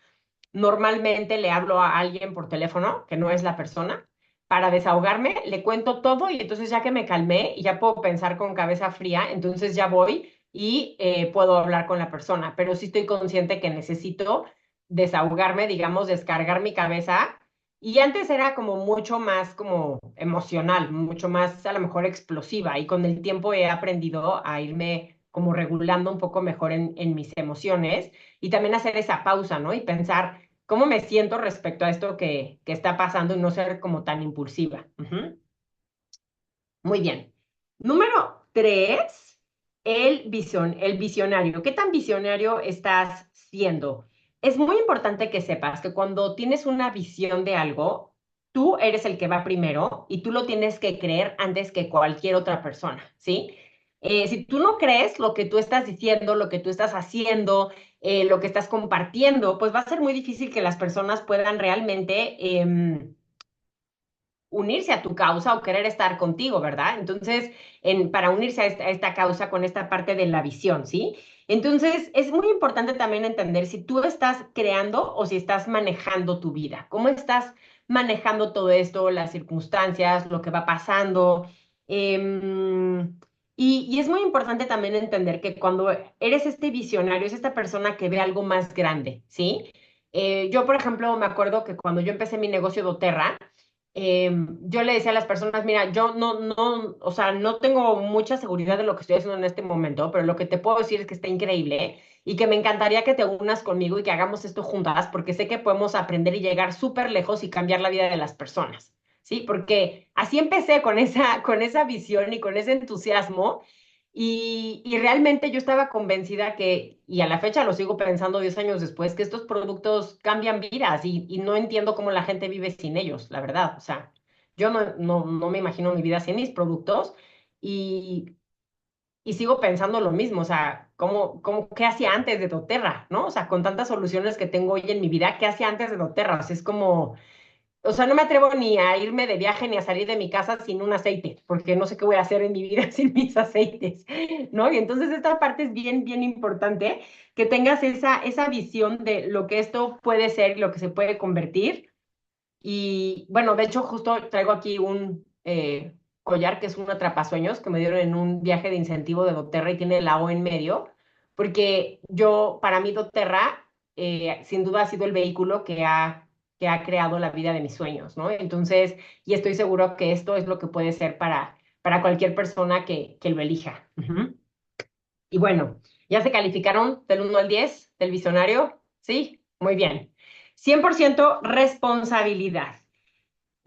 S2: normalmente le hablo a alguien por teléfono, que no es la persona, para desahogarme, le cuento todo y entonces ya que me calmé y ya puedo pensar con cabeza fría, entonces ya voy y puedo hablar con la persona, pero sí estoy consciente que necesito desahogarme, digamos, descargar mi cabeza. Y antes era como mucho más como emocional, mucho más a lo mejor explosiva y con el tiempo he aprendido a irme como regulando un poco mejor en mis emociones y también hacer esa pausa, ¿no? Y pensar cómo me siento respecto a esto que está pasando y no ser como tan impulsiva. Ujú. Muy bien. Número 3, el visionario. ¿Qué tan visionario estás siendo? Es muy importante que sepas que cuando tienes una visión de algo, tú eres el que va primero y tú lo tienes que creer antes que cualquier otra persona, ¿sí? Si tú no crees lo que tú estás diciendo, lo que tú estás haciendo, lo que estás compartiendo, pues va a ser muy difícil que las personas puedan realmente unirse a tu causa o querer estar contigo, ¿verdad? Entonces, para unirse a esta causa con esta parte de la visión, ¿sí? Entonces, es muy importante también entender si tú estás creando o si estás manejando tu vida. ¿Cómo estás manejando todo esto, las circunstancias, lo que va pasando? Em, y es muy importante también entender que cuando eres este visionario, es esta persona que ve algo más grande, ¿sí? Yo, por ejemplo, me acuerdo que cuando yo empecé mi negocio doTERRA, yo le decía a las personas, mira, yo no, o sea, no tengo mucha seguridad de lo que estoy haciendo en este momento, pero lo que te puedo decir es que está increíble y que me encantaría que te unas conmigo y que hagamos esto juntas, porque sé que podemos aprender y llegar súper lejos y cambiar la vida de las personas, ¿sí? Porque así empecé con esa visión y con ese entusiasmo. Y realmente yo estaba convencida que, y a la fecha lo sigo pensando 10 años después, que estos productos cambian vidas y no entiendo cómo la gente vive sin ellos, la verdad. O sea, yo no me imagino mi vida sin mis productos y, y sigo pensando lo mismo. O sea, ¿qué hacía antes de doTERRA, ¿no? O sea, con tantas soluciones que tengo hoy en mi vida, ¿qué hacía antes de doTERRA? O sea, es como o sea, no me atrevo ni a irme de viaje ni a salir de mi casa sin un aceite, porque no sé qué voy a hacer en mi vida sin mis aceites, ¿no? Y entonces esta parte es bien, bien importante, que tengas esa visión de lo que esto puede ser, lo que se puede convertir. Y bueno, de hecho, justo traigo aquí un collar que es un atrapasueños que me dieron en un viaje de incentivo de doTERRA y tiene la O en medio, porque para mí doTERRA, sin duda ha sido el vehículo que ha creado la vida de mis sueños, ¿no? Entonces, y estoy seguro que esto es lo que puede ser para cualquier persona que lo elija. Ujú. Y bueno, ¿ya se calificaron del 1 al 10 del visionario? Sí, muy bien. 100% responsabilidad.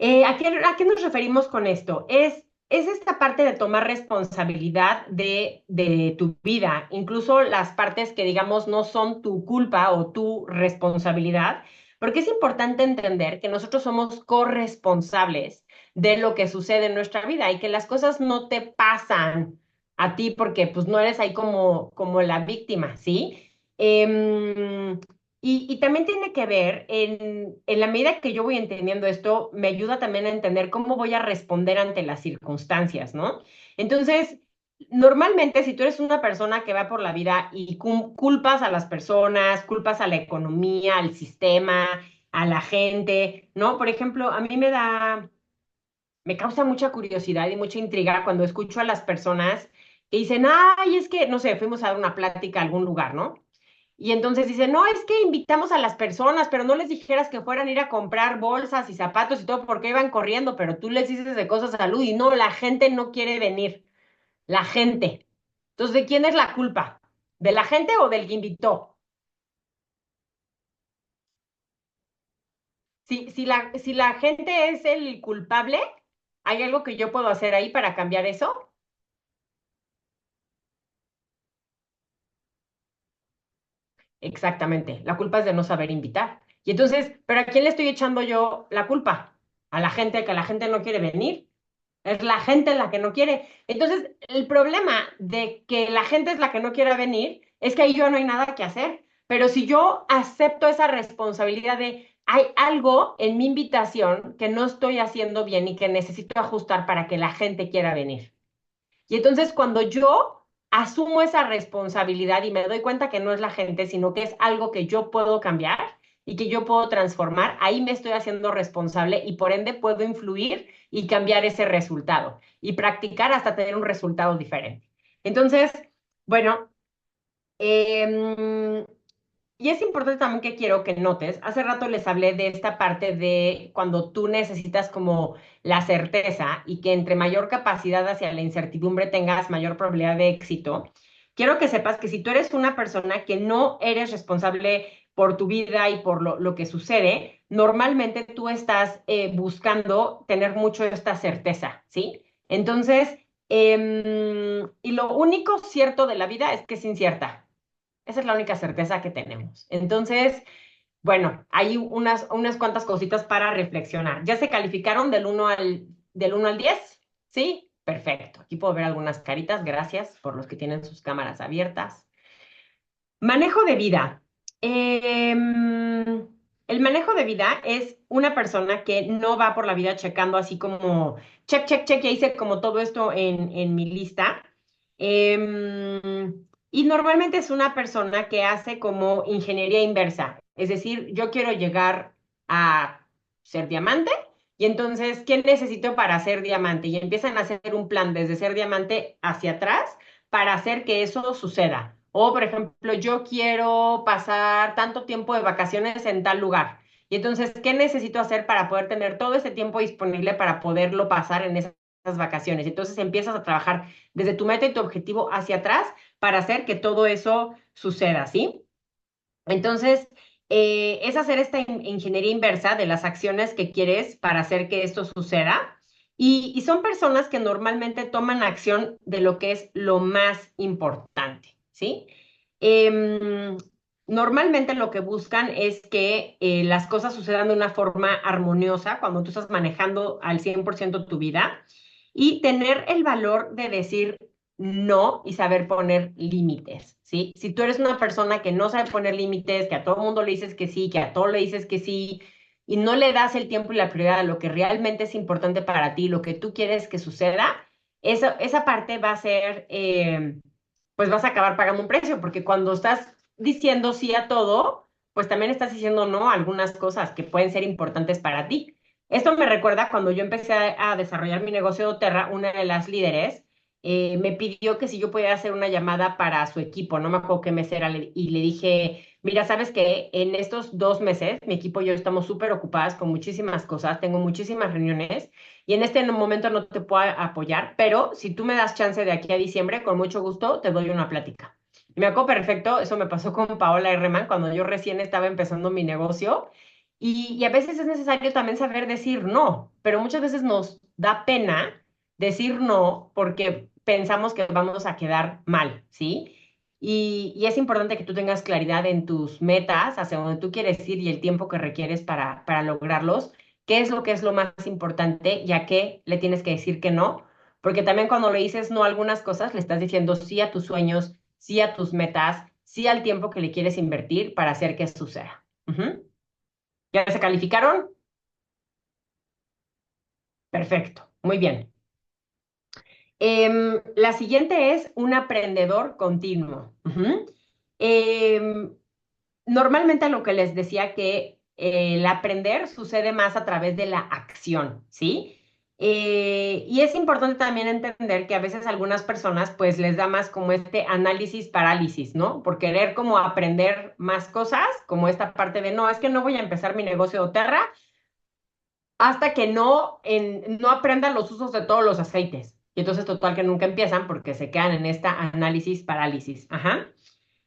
S2: ¿A qué nos referimos con esto? Es esta parte de tomar responsabilidad de tu vida, incluso las partes que, digamos, no son tu culpa o tu responsabilidad, porque es importante entender que nosotros somos corresponsables de lo que sucede en nuestra vida y que las cosas no te pasan a ti porque pues no eres ahí como la víctima, ¿sí? Y también tiene que ver, en la medida que yo voy entendiendo esto, me ayuda también a entender cómo voy a responder ante las circunstancias, ¿no? Entonces, normalmente si tú eres una persona que va por la vida y culpas a las personas, culpas a la economía, al sistema, a la gente, ¿no? Por ejemplo, a mí me causa mucha curiosidad y mucha intriga cuando escucho a las personas que dicen, ay, es que, no sé, fuimos a dar una plática a algún lugar, ¿no? Y entonces dice, no, es que invitamos a las personas, pero no les dijeras que fueran a ir a comprar bolsas y zapatos y todo porque iban corriendo, pero tú les dices de cosas a salud y no, la gente no quiere venir, la gente. Entonces, ¿de quién es la culpa? ¿De la gente o del que invitó? Si la gente es el culpable, ¿hay algo que yo puedo hacer ahí para cambiar eso? Exactamente, la culpa es de no saber invitar. Y entonces, ¿pero a quién le estoy echando yo la culpa? a la gente que la gente no quiere venir. Es la gente la que no quiere. Entonces, el problema de que la gente es la que no quiere venir es que ahí yo no hay nada que hacer. Pero si yo acepto esa responsabilidad de hay algo en mi invitación que no estoy haciendo bien y que necesito ajustar para que la gente quiera venir. Y entonces cuando yo asumo esa responsabilidad y me doy cuenta que no es la gente, sino que es algo que yo puedo cambiar y que yo puedo transformar, ahí me estoy haciendo responsable y por ende puedo influir y cambiar ese resultado y practicar hasta tener un resultado diferente. Entonces, bueno, eh, y es importante también que quiero que notes, hace rato les hablé de esta parte de cuando tú necesitas como la certeza y que entre mayor capacidad hacia la incertidumbre tengas mayor probabilidad de éxito. Quiero que sepas que si tú eres una persona que no eres responsable por tu vida y por lo que sucede, normalmente tú estás buscando tener mucho esta certeza, ¿sí? Entonces, y lo único cierto de la vida es que es incierta. Esa es la única certeza que tenemos. Entonces, bueno, hay unas cuantas cositas para reflexionar. ¿Ya se calificaron del uno al 10? ¿Sí? Perfecto. Aquí puedo ver algunas caritas. Gracias por los que tienen sus cámaras abiertas. Manejo de vida. El manejo de vida es una persona que no va por la vida checando así como check, check, check, ya hice como todo esto en mi lista. Y normalmente es una persona que hace como ingeniería inversa. Es decir, yo quiero llegar a ser diamante y entonces, ¿qué necesito para ser diamante? Y empiezan a hacer un plan desde ser diamante hacia atrás para hacer que eso suceda. O, por ejemplo, yo quiero pasar tanto tiempo de vacaciones en tal lugar. Y entonces, ¿qué necesito hacer para poder tener todo ese tiempo disponible para poderlo pasar en esas vacaciones? Entonces empiezas a trabajar desde tu meta y tu objetivo hacia atrás para hacer que todo eso suceda, ¿sí? Entonces, es hacer esta ingeniería inversa de las acciones que quieres para hacer que esto suceda. Y son personas que normalmente toman acción de lo que es lo más importante, ¿sí? Em, Normalmente lo que buscan es que las cosas sucedan de una forma armoniosa cuando tú estás manejando al 100% tu vida y tener el valor de decir no y saber poner límites, ¿sí? Si tú eres una persona que no sabe poner límites, que a todo mundo le dices que sí, que a todo le dices que sí, y no le das el tiempo y la prioridad a lo que realmente es importante para ti, lo que tú quieres que suceda, esa parte va a ser, pues vas a acabar pagando un precio, porque cuando estás diciendo sí a todo, pues también estás diciendo no a algunas cosas que pueden ser importantes para ti. Esto me recuerda cuando yo empecé a desarrollar mi negocio de Terra, una de las líderes me pidió que si yo podía hacer una llamada para su equipo, no me acuerdo qué mes era, y le dije, mira, sabes que en estos 2 meses mi equipo y yo estamos súper ocupadas con muchísimas cosas, tengo muchísimas reuniones y en este momento no te puedo apoyar, pero si tú me das chance de aquí a diciembre, con mucho gusto te doy una plática. Y me acuerdo perfecto, eso me pasó con Paola Herreman cuando yo recién estaba empezando mi negocio. Y a veces es necesario también saber decir no, pero muchas veces nos da pena decir no porque pensamos que vamos a quedar mal, ¿sí? Y es importante que tú tengas claridad en tus metas, hacia donde tú quieres ir y el tiempo que requieres para lograrlos, qué es lo que es lo más importante, ya que le tienes que decir que no, porque también cuando le dices no a algunas cosas, le estás diciendo sí a tus sueños, sí a tus metas, sí al tiempo que le quieres invertir para hacer que suceda. Ujú. ¿Ya se calificaron? Perfecto, muy bien. La siguiente es un aprendedor continuo. Ujú. Em, Normalmente lo que les decía que el aprender sucede más a través de la acción, ¿sí? Y es importante también entender que a veces algunas personas pues les da más como este análisis parálisis, ¿no? Por querer como aprender más cosas, como esta parte de no, es que no voy a empezar mi negocio de Terra hasta que no aprendan los usos de todos los aceites. Y entonces, total, que nunca empiezan porque se quedan en esta análisis parálisis. Ajá.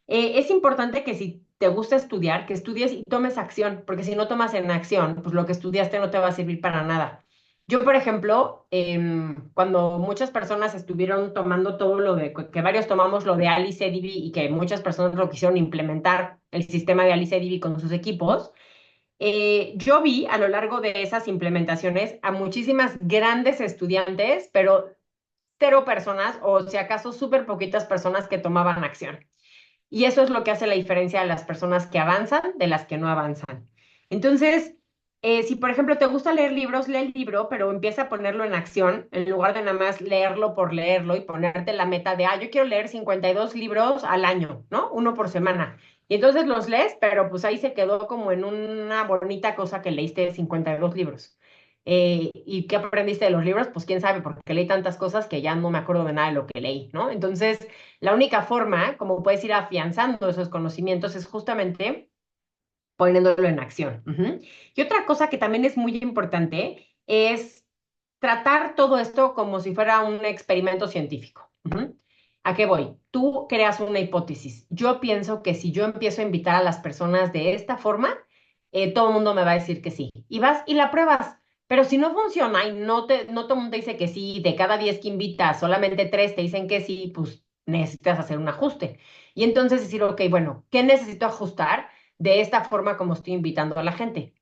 S2: Es importante que si te gusta estudiar, que estudies y tomes acción, porque si no tomas en acción, pues lo que estudiaste no te va a servir para nada. Yo, por ejemplo, cuando muchas personas estuvieron tomando todo lo de, que varios tomamos lo de Alice EDB y que muchas personas lo quisieron implementar, el sistema de Alice EDB con sus equipos, Yo vi a lo largo de esas implementaciones a muchísimas grandes estudiantes, pero cero personas o si acaso súper poquitas personas que tomaban acción. Y eso es lo que hace la diferencia de las personas que avanzan de las que no avanzan. Entonces, si por ejemplo te gusta leer libros, lee el libro, pero empieza a ponerlo en acción en lugar de nada más leerlo por leerlo y ponerte la meta de, yo quiero leer 52 libros al año, ¿no? Uno por semana. Y entonces los lees, pero pues ahí se quedó como en una bonita cosa que leíste 52 libros. ¿Y qué aprendiste de los libros? Pues quién sabe, porque leí tantas cosas que ya no me acuerdo de nada de lo que leí, ¿no? Entonces, la única forma como puedes ir afianzando esos conocimientos es justamente poniéndolo en acción. Ujú. Y otra cosa que también es muy importante es tratar todo esto como si fuera un experimento científico. Ujú. ¿A qué voy? Tú creas una hipótesis. Yo pienso que si yo empiezo a invitar a las personas de esta forma, todo el mundo me va a decir que sí. Y vas y la pruebas. Pero si no funciona y no todo el mundo te dice que sí, de cada 10 que invitas, solamente 3 te dicen que sí, pues necesitas hacer un ajuste. Y entonces decir, ok, bueno, ¿qué necesito ajustar de esta forma como estoy invitando a la gente?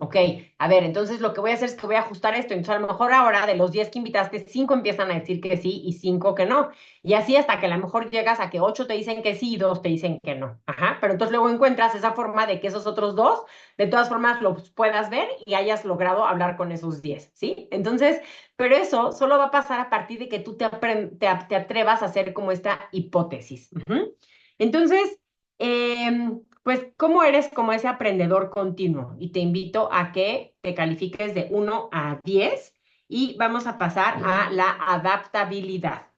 S2: Ok, a ver, entonces lo que voy a hacer es que voy a ajustar esto. Entonces, a lo mejor ahora de los 10 que invitaste, 5 empiezan a decir que sí y 5 que no. Y así hasta que a lo mejor llegas a que 8 te dicen que sí y 2 te dicen que no. Ajá, pero entonces luego encuentras esa forma de que esos otros 2 de todas formas los puedas ver y hayas logrado hablar con esos 10, ¿sí? Entonces, pero eso solo va a pasar a partir de que tú te atrevas a hacer como esta hipótesis. Entonces, pues, ¿cómo eres como ese aprendedor continuo? Y te invito a que te califiques de 1 a 10 y vamos a pasar a la adaptabilidad.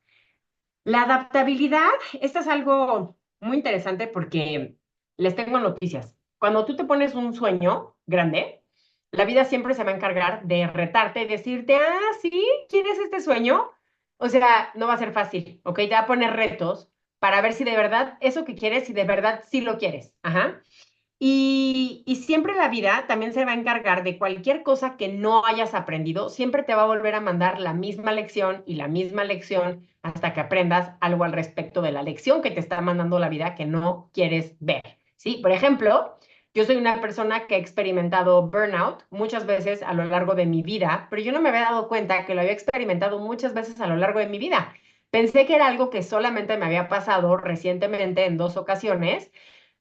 S2: La adaptabilidad, esto es algo muy interesante porque les tengo noticias. Cuando tú te pones un sueño grande, la vida siempre se va a encargar de retarte y decirte, sí, ¿quieres este sueño? O sea, no va a ser fácil, ¿ok? Te va a poner retos para ver si de verdad eso que quieres, si de verdad sí lo quieres. Ajá. Y siempre la vida también se va a encargar de cualquier cosa que no hayas aprendido, siempre te va a volver a mandar la misma lección y la misma lección hasta que aprendas algo al respecto de la lección que te está mandando la vida que no quieres ver, ¿sí? Por ejemplo, yo soy una persona que ha experimentado burnout muchas veces a lo largo de mi vida, pero yo no me había dado cuenta que lo había experimentado muchas veces a lo largo de mi vida. Pensé que era algo que solamente me había pasado recientemente en 2 ocasiones,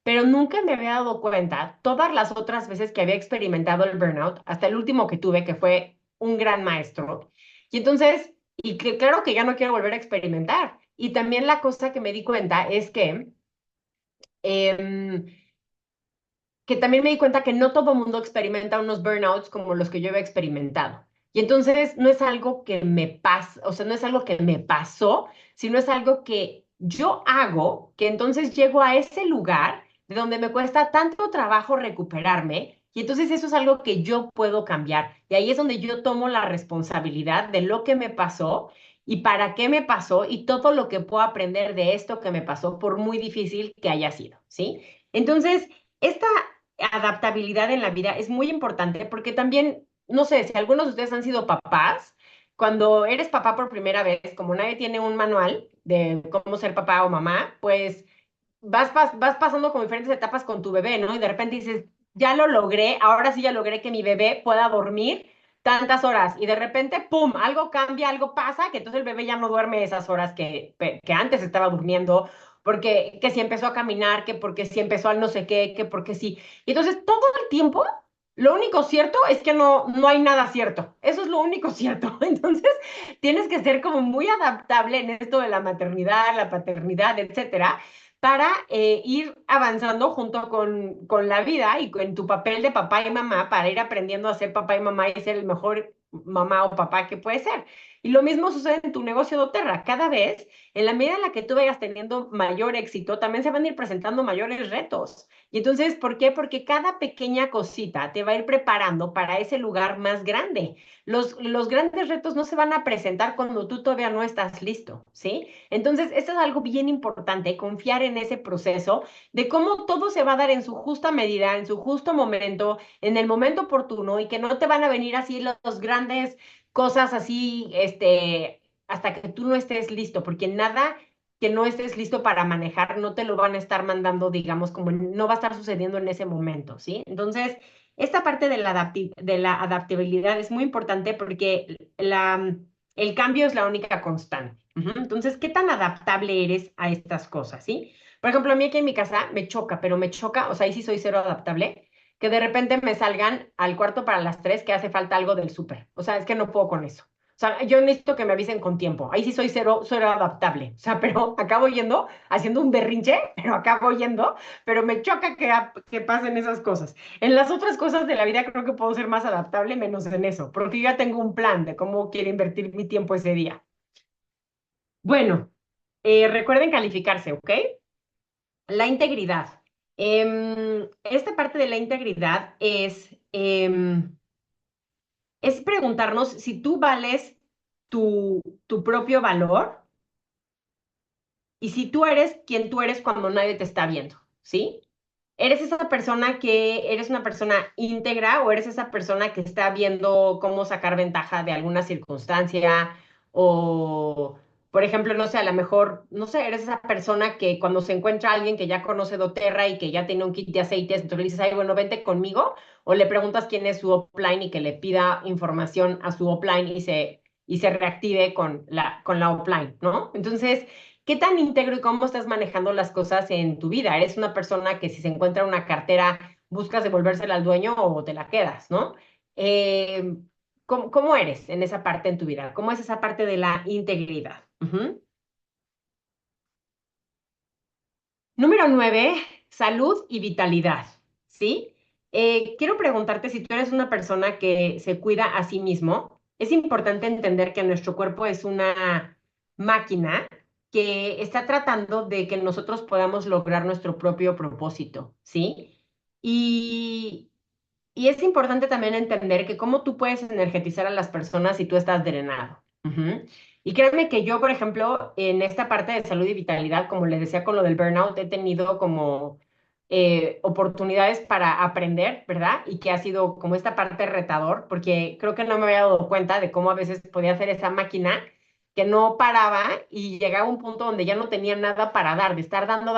S2: pero nunca me había dado cuenta todas las otras veces que había experimentado el burnout, hasta el último que tuve, que fue un gran maestro. Y entonces, y que claro que ya no quiero volver a experimentar. Y también la cosa que me di cuenta es em, que también me di cuenta que no todo mundo experimenta unos burnouts como los que yo había experimentado. Y entonces no es algo que me pasa, o sea, no es algo que me pasó, sino es algo que yo hago, que entonces llego a ese lugar de donde me cuesta tanto trabajo recuperarme. Y entonces eso es algo que yo puedo cambiar. Y ahí es donde yo tomo la responsabilidad de lo que me pasó y para qué me pasó y todo lo que puedo aprender de esto que me pasó, por muy difícil que haya sido, ¿sí? Entonces, esta adaptabilidad en la vida es muy importante porque también, no sé, si algunos de ustedes han sido papás, cuando eres papá por primera vez, como nadie tiene un manual de cómo ser papá o mamá, pues vas pasando como diferentes etapas con tu bebé, ¿no? Y de repente dices, ya lo logré, ahora sí ya logré que mi bebé pueda dormir tantas horas y de repente, ¡pum!, algo cambia, algo pasa, que entonces el bebé ya no duerme esas horas que antes estaba durmiendo, porque que si empezó a caminar, que porque si empezó al no sé qué, que porque sí. Y entonces todo el tiempo, lo único cierto es que no hay nada cierto. Eso es lo único cierto. Entonces tienes que ser como muy adaptable en esto de la maternidad, la paternidad, etcétera, para ir avanzando junto con la vida y con tu papel de papá y mamá para ir aprendiendo a ser papá y mamá y ser el mejor mamá o papá que puede ser. Y lo mismo sucede en tu negocio de doTERRA. Cada vez, en la medida en la que tú vayas teniendo mayor éxito, también se van a ir presentando mayores retos. Y entonces, ¿por qué? Porque cada pequeña cosita te va a ir preparando para ese lugar más grande. Los grandes retos no se van a presentar cuando tú todavía no estás listo, ¿sí? Entonces, esto es algo bien importante, confiar en ese proceso de cómo todo se va a dar en su justa medida, en su justo momento, en el momento oportuno y que no te van a venir así los grandes cosas así, hasta que tú no estés listo, porque nada que no estés listo para manejar no te lo van a estar mandando, digamos, como no va a estar sucediendo en ese momento, ¿sí? Entonces, esta parte de de la adaptabilidad es muy importante porque el cambio es la única constante. Ujú. Entonces, ¿qué tan adaptable eres a estas cosas, sí? Por ejemplo, a mí aquí en mi casa me choca, pero me choca, o sea, ahí sí soy cero adaptable, que de repente me salgan al cuarto para las 3 que hace falta algo del súper. O sea, es que no puedo con eso. O sea, yo necesito que me avisen con tiempo. Ahí sí soy cero adaptable. O sea, pero acabo yendo, haciendo un berrinche, pero acabo yendo, pero me choca que pasen esas cosas. En las otras cosas de la vida creo que puedo ser más adaptable, menos en eso, porque yo ya tengo un plan de cómo quiero invertir mi tiempo ese día. Bueno, recuerden calificarse, ¿ok? La integridad. Esta parte de la integridad es preguntarnos si tú vales tu propio valor y si tú eres quien tú eres cuando nadie te está viendo, ¿sí? ¿Eres esa persona que eres una persona íntegra o eres esa persona que está viendo cómo sacar ventaja de alguna circunstancia? O, por ejemplo, no sé, a lo mejor, no sé, eres esa persona que cuando se encuentra alguien que ya conoce doTERRA y que ya tiene un kit de aceites, entonces le dices, ay, bueno, vente conmigo, o le preguntas quién es su offline y que le pida información a su offline y se reactive con la offline, ¿no? Entonces, ¿qué tan íntegro y cómo estás manejando las cosas en tu vida? ¿Eres una persona que si se encuentra una cartera buscas devolvérsela al dueño o te la quedas, ¿no? Eh, ¿Cómo eres en esa parte en tu vida? ¿Cómo es esa parte de la integridad? Ujú. Número 9, salud y vitalidad, ¿sí? Quiero preguntarte si tú eres una persona que se cuida a sí mismo. Es importante entender que nuestro cuerpo es una máquina que está tratando de que nosotros podamos lograr nuestro propio propósito, ¿sí? Y, y es importante también entender que cómo tú puedes energetizar a las personas si tú estás drenado. Ujú. Y créanme que yo, por ejemplo, en esta parte de salud y vitalidad, como les decía con lo del burnout, he tenido como oportunidades para aprender, ¿verdad? Y que ha sido como esta parte retador, porque creo que no me había dado cuenta de cómo a veces podía hacer esa máquina que no paraba y llegaba a un punto donde ya no tenía nada para dar, de estar dando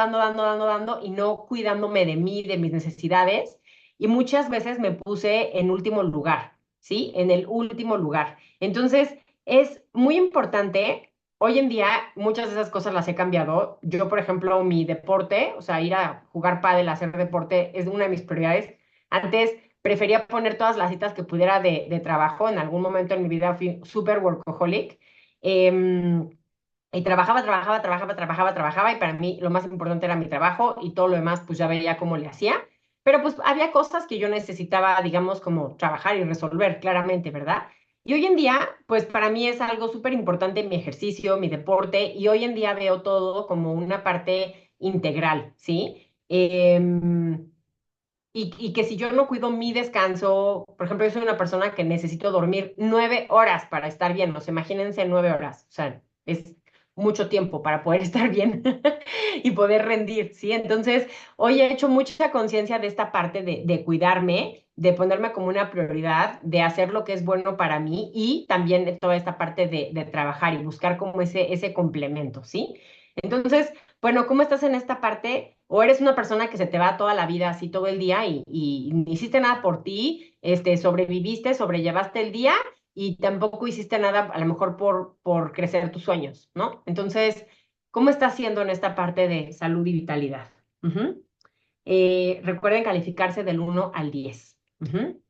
S2: y no cuidándome de mí, de mis necesidades. Y muchas veces me puse en último lugar, ¿sí? En el último lugar. Entonces, es muy importante. Hoy en día muchas de esas cosas las he cambiado. Yo, por ejemplo, mi deporte, o sea, ir a jugar pádel, hacer deporte, es una de mis prioridades. Antes prefería poner todas las citas que pudiera de trabajo. En algún momento en mi vida fui súper workaholic. Y trabajaba, y para mí lo más importante era mi trabajo y todo lo demás pues ya veía cómo le hacía. Pero pues había cosas que yo necesitaba, digamos, como trabajar y resolver claramente, ¿verdad? Y hoy en día, pues para mí es algo súper importante mi ejercicio, mi deporte, y hoy en día veo todo como una parte integral, ¿sí? Y que si yo no cuido mi descanso, por ejemplo, yo soy una persona que necesito dormir 9 horas para estar bien, o sea, imagínense 9 horas, o sea, es mucho tiempo para poder estar bien y poder rendir, ¿sí? Entonces, hoy he hecho mucha conciencia de esta parte de cuidarme, de ponerme como una prioridad, de hacer lo que es bueno para mí y también de toda esta parte de trabajar y buscar como ese complemento, ¿sí? Entonces, bueno, ¿cómo estás en esta parte? ¿O eres una persona que se te va toda la vida así todo el día y no hiciste nada por ti, sobreviviste, sobrellevaste el día y tampoco hiciste nada a lo mejor por crecer tus sueños, ¿no? Entonces, ¿cómo estás haciendo en esta parte de salud y vitalidad? Ujú. Recuerden calificarse del 1 al 10. Ujú.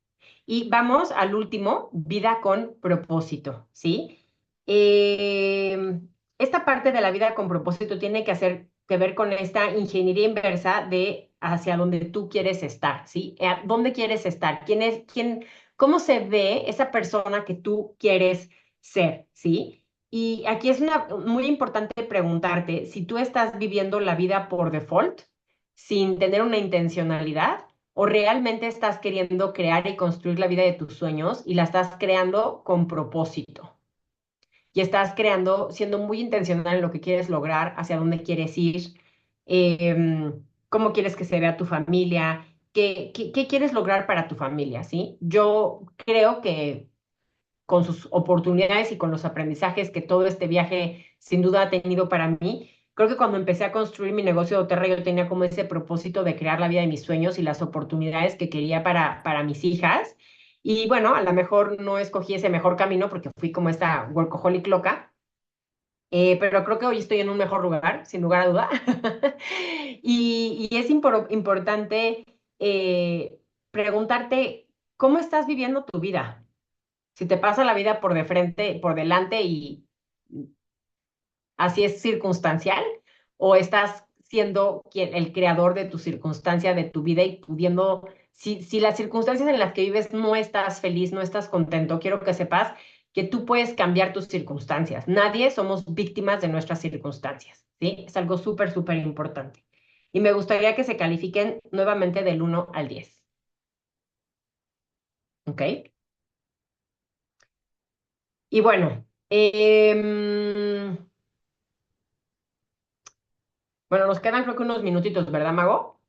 S2: Y vamos al último, vida con propósito, ¿sí? Esta parte de la vida con propósito tiene que hacer que ver con esta ingeniería inversa de hacia dónde tú quieres estar, ¿sí? ¿Dónde quieres estar? ¿Cómo se ve esa persona que tú quieres ser, ¿sí? Y aquí es muy importante preguntarte si tú estás viviendo la vida por default, sin tener una intencionalidad, o realmente estás queriendo crear y construir la vida de tus sueños y la estás creando con propósito. Y estás creando, siendo muy intencional en lo que quieres lograr, hacia dónde quieres ir, eh, cómo quieres que se vea tu familia, qué quieres lograr para tu familia, ¿sí? Yo creo que con sus oportunidades y con los aprendizajes que todo este viaje sin duda ha tenido para mí, Creo que cuando empecé a construir mi negocio de doTERRA, yo tenía como ese propósito de crear la vida de mis sueños y las oportunidades que quería para mis hijas. Y bueno, a lo mejor no escogí ese mejor camino porque fui como esta workaholic loca, pero creo que hoy estoy en un mejor lugar, sin lugar a duda. Y es importante preguntarte cómo estás viviendo tu vida. Si te pasa la vida por de frente, por delante y así es circunstancial, o estás siendo el creador de tu circunstancia, de tu vida y pudiendo, si las circunstancias en las que vives no estás feliz, no estás contento, quiero que sepas que tú puedes cambiar tus circunstancias. Nadie somos víctimas de nuestras circunstancias, ¿sí? Es algo súper, súper importante. Y me gustaría que se califiquen nuevamente del 1 al 10. ¿Ok? Y bueno, bueno, nos quedan creo que unos minutitos, ¿verdad, Mago?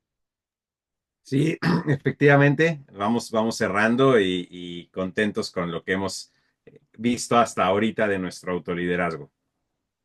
S1: Sí, efectivamente, vamos cerrando y contentos con lo que hemos visto hasta ahorita de nuestro autoliderazgo.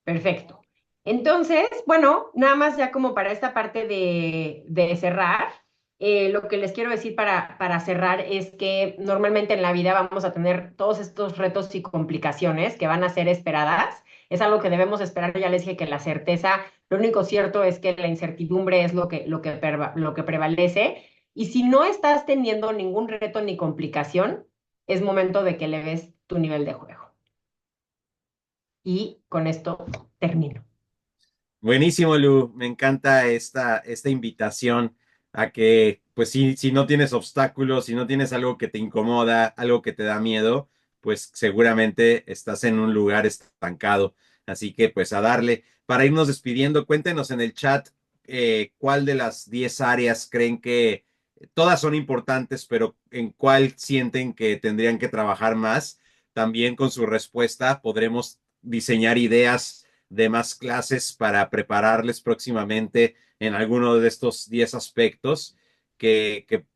S2: Perfecto. Entonces, bueno, nada más ya como para esta parte de cerrar, lo que les quiero decir para cerrar es que normalmente en la vida vamos a tener todos estos retos y complicaciones que van a ser esperadas. Es algo que debemos esperar. Ya les dije que la certeza, lo único cierto es que la incertidumbre es lo que prevalece. Y si no estás teniendo ningún reto ni complicación, es momento de que le ves tu nivel de juego. Y con esto termino.
S1: Buenísimo, Lu. Me encanta esta invitación a que, pues si no tienes obstáculos, si no tienes algo que te incomoda, algo que te da miedo, pues seguramente estás en un lugar estancado. Así que, pues a darle. Para irnos despidiendo, cuéntenos en el chat cuál de las 10 áreas creen que todas son importantes, pero en cuál sienten que tendrían que trabajar más. También con su respuesta podremos diseñar ideas de más clases para prepararles próximamente en alguno de estos 10 aspectos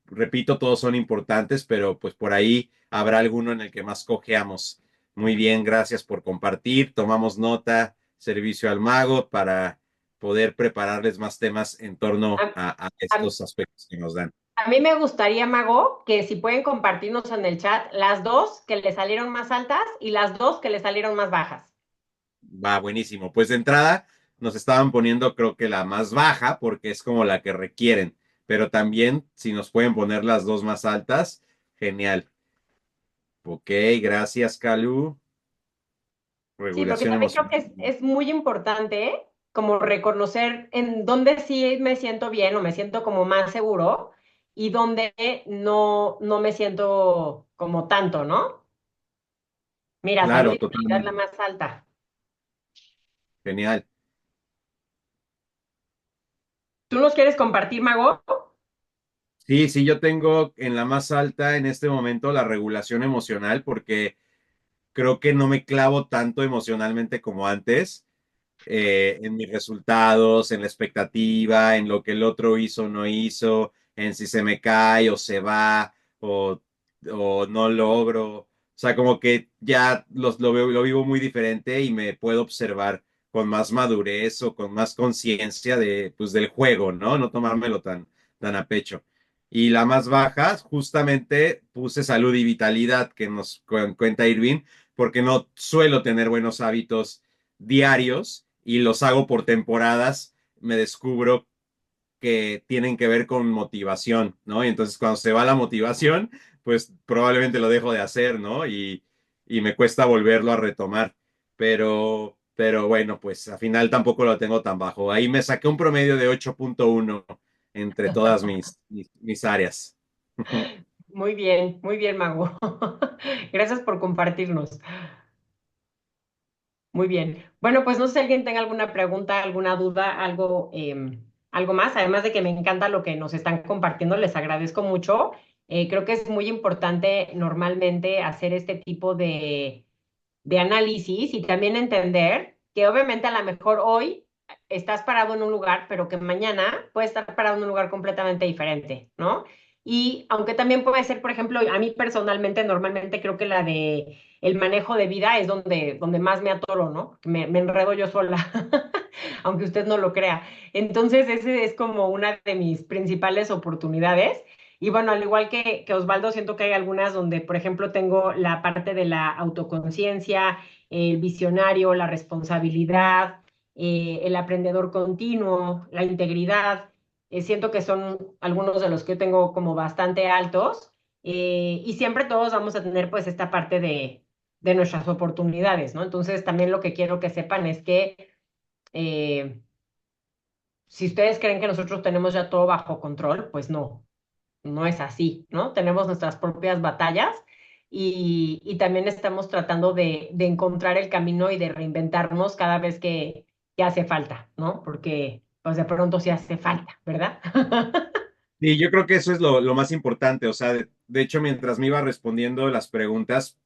S1: repito, todos son importantes, pero pues por ahí habrá alguno en el que más cojeamos. Muy bien, gracias por compartir. Tomamos nota, servicio al mago, para poder prepararles más temas en torno
S2: A,
S1: a
S2: a-
S1: estos aspectos que nos dan.
S2: a mí me gustaría, Mago, que si pueden compartirnos en el chat las dos que le salieron más altas y las dos que le salieron más bajas.
S1: Va, buenísimo. Pues de entrada nos estaban poniendo creo que la más baja porque es como la que requieren, pero también si nos pueden poner las dos más altas, genial. Ok, gracias, Calu.
S2: Sí, porque
S1: Regulación
S2: también creo que
S1: emocional.
S2: es muy importante como reconocer en dónde sí me siento bien o me siento como más seguro y dónde no me siento como tanto, ¿no? Mira, salud
S1: Claro,
S2: y felicidad la
S1: totalmente.
S2: más alta.
S1: Genial.
S2: ¿Tú nos quieres compartir, Mago?
S1: Sí, sí, yo tengo en la más alta en este momento la regulación emocional porque creo que no me clavo tanto emocionalmente como antes, en mis resultados, en la expectativa, en lo que el otro hizo o no hizo, en si se me cae o se va o, o no logro. O sea, como que ya lo vivo muy diferente y me puedo observar con más madurez o con más conciencia pues, del juego, ¿no? No tomármelo tan a pecho. Y la más baja, justamente puse salud y vitalidad, que nos cuenta Irving, porque no suelo tener buenos hábitos diarios y los hago por temporadas, me descubro que tienen que ver con motivación, ¿no? Y entonces cuando se va la motivación, pues probablemente lo dejo de hacer, ¿no? Y me cuesta volverlo a retomar. Pero bueno, pues al final tampoco lo tengo tan bajo. Ahí me saqué un promedio de 8.1 entre todas mis áreas.
S2: Muy bien, Mago. Gracias por compartirnos. Muy bien. Bueno, pues no sé si alguien tenga alguna pregunta, alguna duda, algo más. Además de que me encanta lo que nos están compartiendo, les agradezco mucho. Creo que es muy importante normalmente hacer este tipo de análisis y también entender que obviamente a lo mejor hoy estás parado en un lugar, pero que mañana puedes estar parado en un lugar completamente diferente, ¿no? Y aunque también puede ser, por ejemplo, a mí personalmente, normalmente creo que la de el manejo de vida es donde más me atoro, ¿no? Me enredo yo sola, aunque usted no lo crea. Entonces, ese es como una de mis principales oportunidades. Y bueno, al igual que Osvaldo, siento que hay algunas donde, por ejemplo, tengo la parte de la autoconciencia, el visionario, la responsabilidad, el aprendedor continuo, la integridad. Siento que son algunos de los que yo tengo como bastante altos, y siempre todos vamos a tener pues esta parte de nuestras oportunidades, ¿no? Entonces también lo que quiero que sepan es que eh, si ustedes creen que nosotros tenemos ya todo bajo control, pues no, no es así, ¿no? Tenemos nuestras propias batallas y también estamos tratando de encontrar el camino y de reinventarnos cada vez que hace falta, ¿no? Porque pues de pronto sí hace falta, ¿verdad?
S1: Y yo creo que eso es lo más importante. O sea, de hecho, mientras me iba respondiendo las preguntas,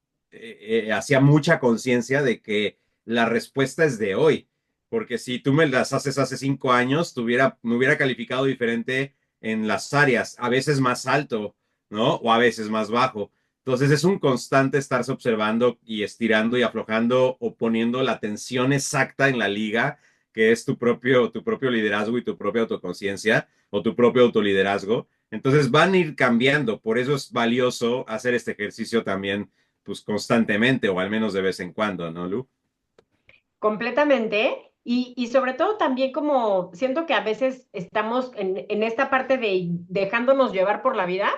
S1: hacía mucha conciencia de que la respuesta es de hoy. Porque si tú me las haces hace 5 años, me hubiera calificado diferente en las áreas, a veces más alto, ¿no? O a veces más bajo. Entonces es un constante estarse observando y estirando y aflojando o poniendo la tensión exacta en la liga, que es tu propio liderazgo y tu propia autoconciencia o tu propio autoliderazgo. Entonces van a ir cambiando, por eso es valioso hacer este ejercicio también, pues constantemente o al menos de vez en cuando, ¿no, Lu?
S2: Completamente. Y sobre todo también como siento que a veces estamos en esta parte de dejándonos llevar por la vida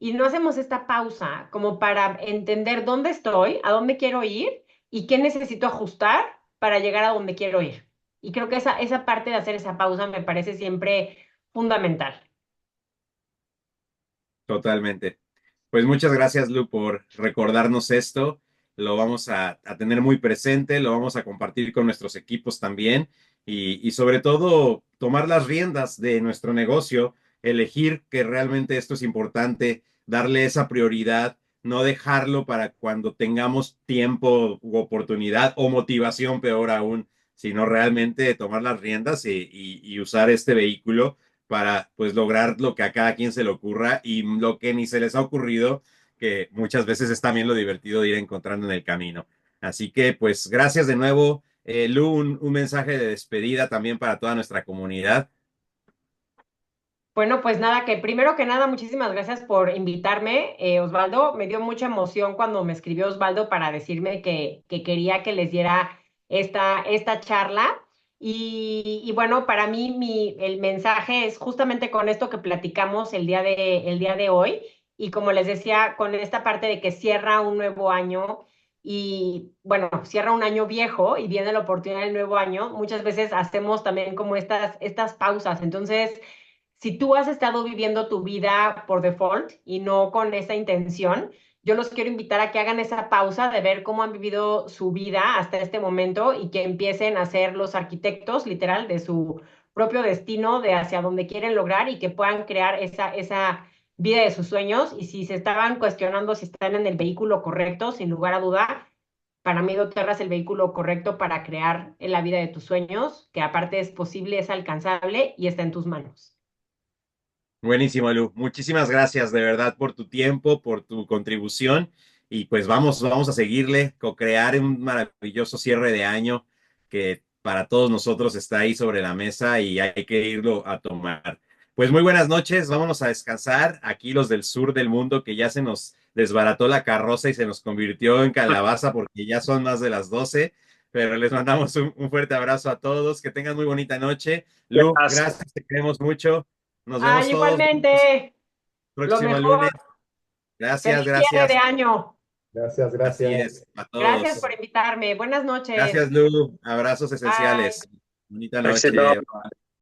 S2: y no hacemos esta pausa como para entender dónde estoy, a dónde quiero ir y qué necesito ajustar para llegar a donde quiero ir. Y creo que esa parte de hacer esa pausa me parece siempre fundamental.
S1: Totalmente. Pues muchas gracias, Lu, por recordarnos esto. Lo vamos a tener muy presente, lo vamos a compartir con nuestros equipos también y sobre todo tomar las riendas de nuestro negocio, elegir que realmente esto es importante, darle esa prioridad, no dejarlo para cuando tengamos tiempo u oportunidad o motivación, peor aún, sino realmente tomar las riendas y usar este vehículo para pues lograr lo que a cada quien se le ocurra y lo que ni se les ha ocurrido, que muchas veces es también lo divertido de ir encontrando en el camino. Así que pues gracias de nuevo, Lu, un mensaje de despedida también para toda nuestra comunidad.
S2: Bueno, pues nada, que primero que nada, muchísimas gracias por invitarme, Osvaldo. Me dio mucha emoción cuando me escribió Osvaldo para decirme que quería que les diera esta charla. Y bueno, para mí el mensaje es justamente con esto que platicamos el día de hoy. Y como les decía, con esta parte de que cierra un nuevo año y bueno, cierra un año viejo y viene la oportunidad del nuevo año, muchas veces hacemos también como estas pausas. Entonces si tú has estado viviendo tu vida por default y no con esa intención, yo los quiero invitar a que hagan esa pausa de ver cómo han vivido su vida hasta este momento y que empiecen a ser los arquitectos, literal, de su propio destino, de hacia dónde quieren lograr y que puedan crear esa vida de sus sueños. Y si se estaban cuestionando si están en el vehículo correcto, sin lugar a duda, para mí doTERRA es el vehículo correcto para crear la vida de tus sueños, que aparte es posible, es alcanzable y está en tus manos.
S1: Buenísimo, Lu. Muchísimas gracias de verdad por tu tiempo, por tu contribución y pues vamos a seguirle, co-crear un maravilloso cierre de año que para todos nosotros está ahí sobre la mesa y hay que irlo a tomar. Pues muy buenas noches, vámonos a descansar. Aquí los del sur del mundo que ya se nos desbarató la carroza y se nos convirtió en calabaza porque ya son más de las 12, pero les mandamos un fuerte abrazo a todos, que tengan muy bonita noche. Lu,
S3: Gracias.
S1: gracias, te queremos mucho. Nos vemos
S2: Ay,
S1: todos el
S2: igualmente, lo
S1: próximo lunes.
S2: mejor.
S1: Gracias,
S2: Feliz cierre de
S1: gracias.
S2: año.
S3: Gracias,
S1: Así
S3: gracias.
S1: es, a
S2: Gracias
S1: todos.
S2: por invitarme. Buenas noches.
S1: Gracias, Lu. Abrazos
S2: Bye.
S1: esenciales. Bonita
S3: Éxito.
S1: noche.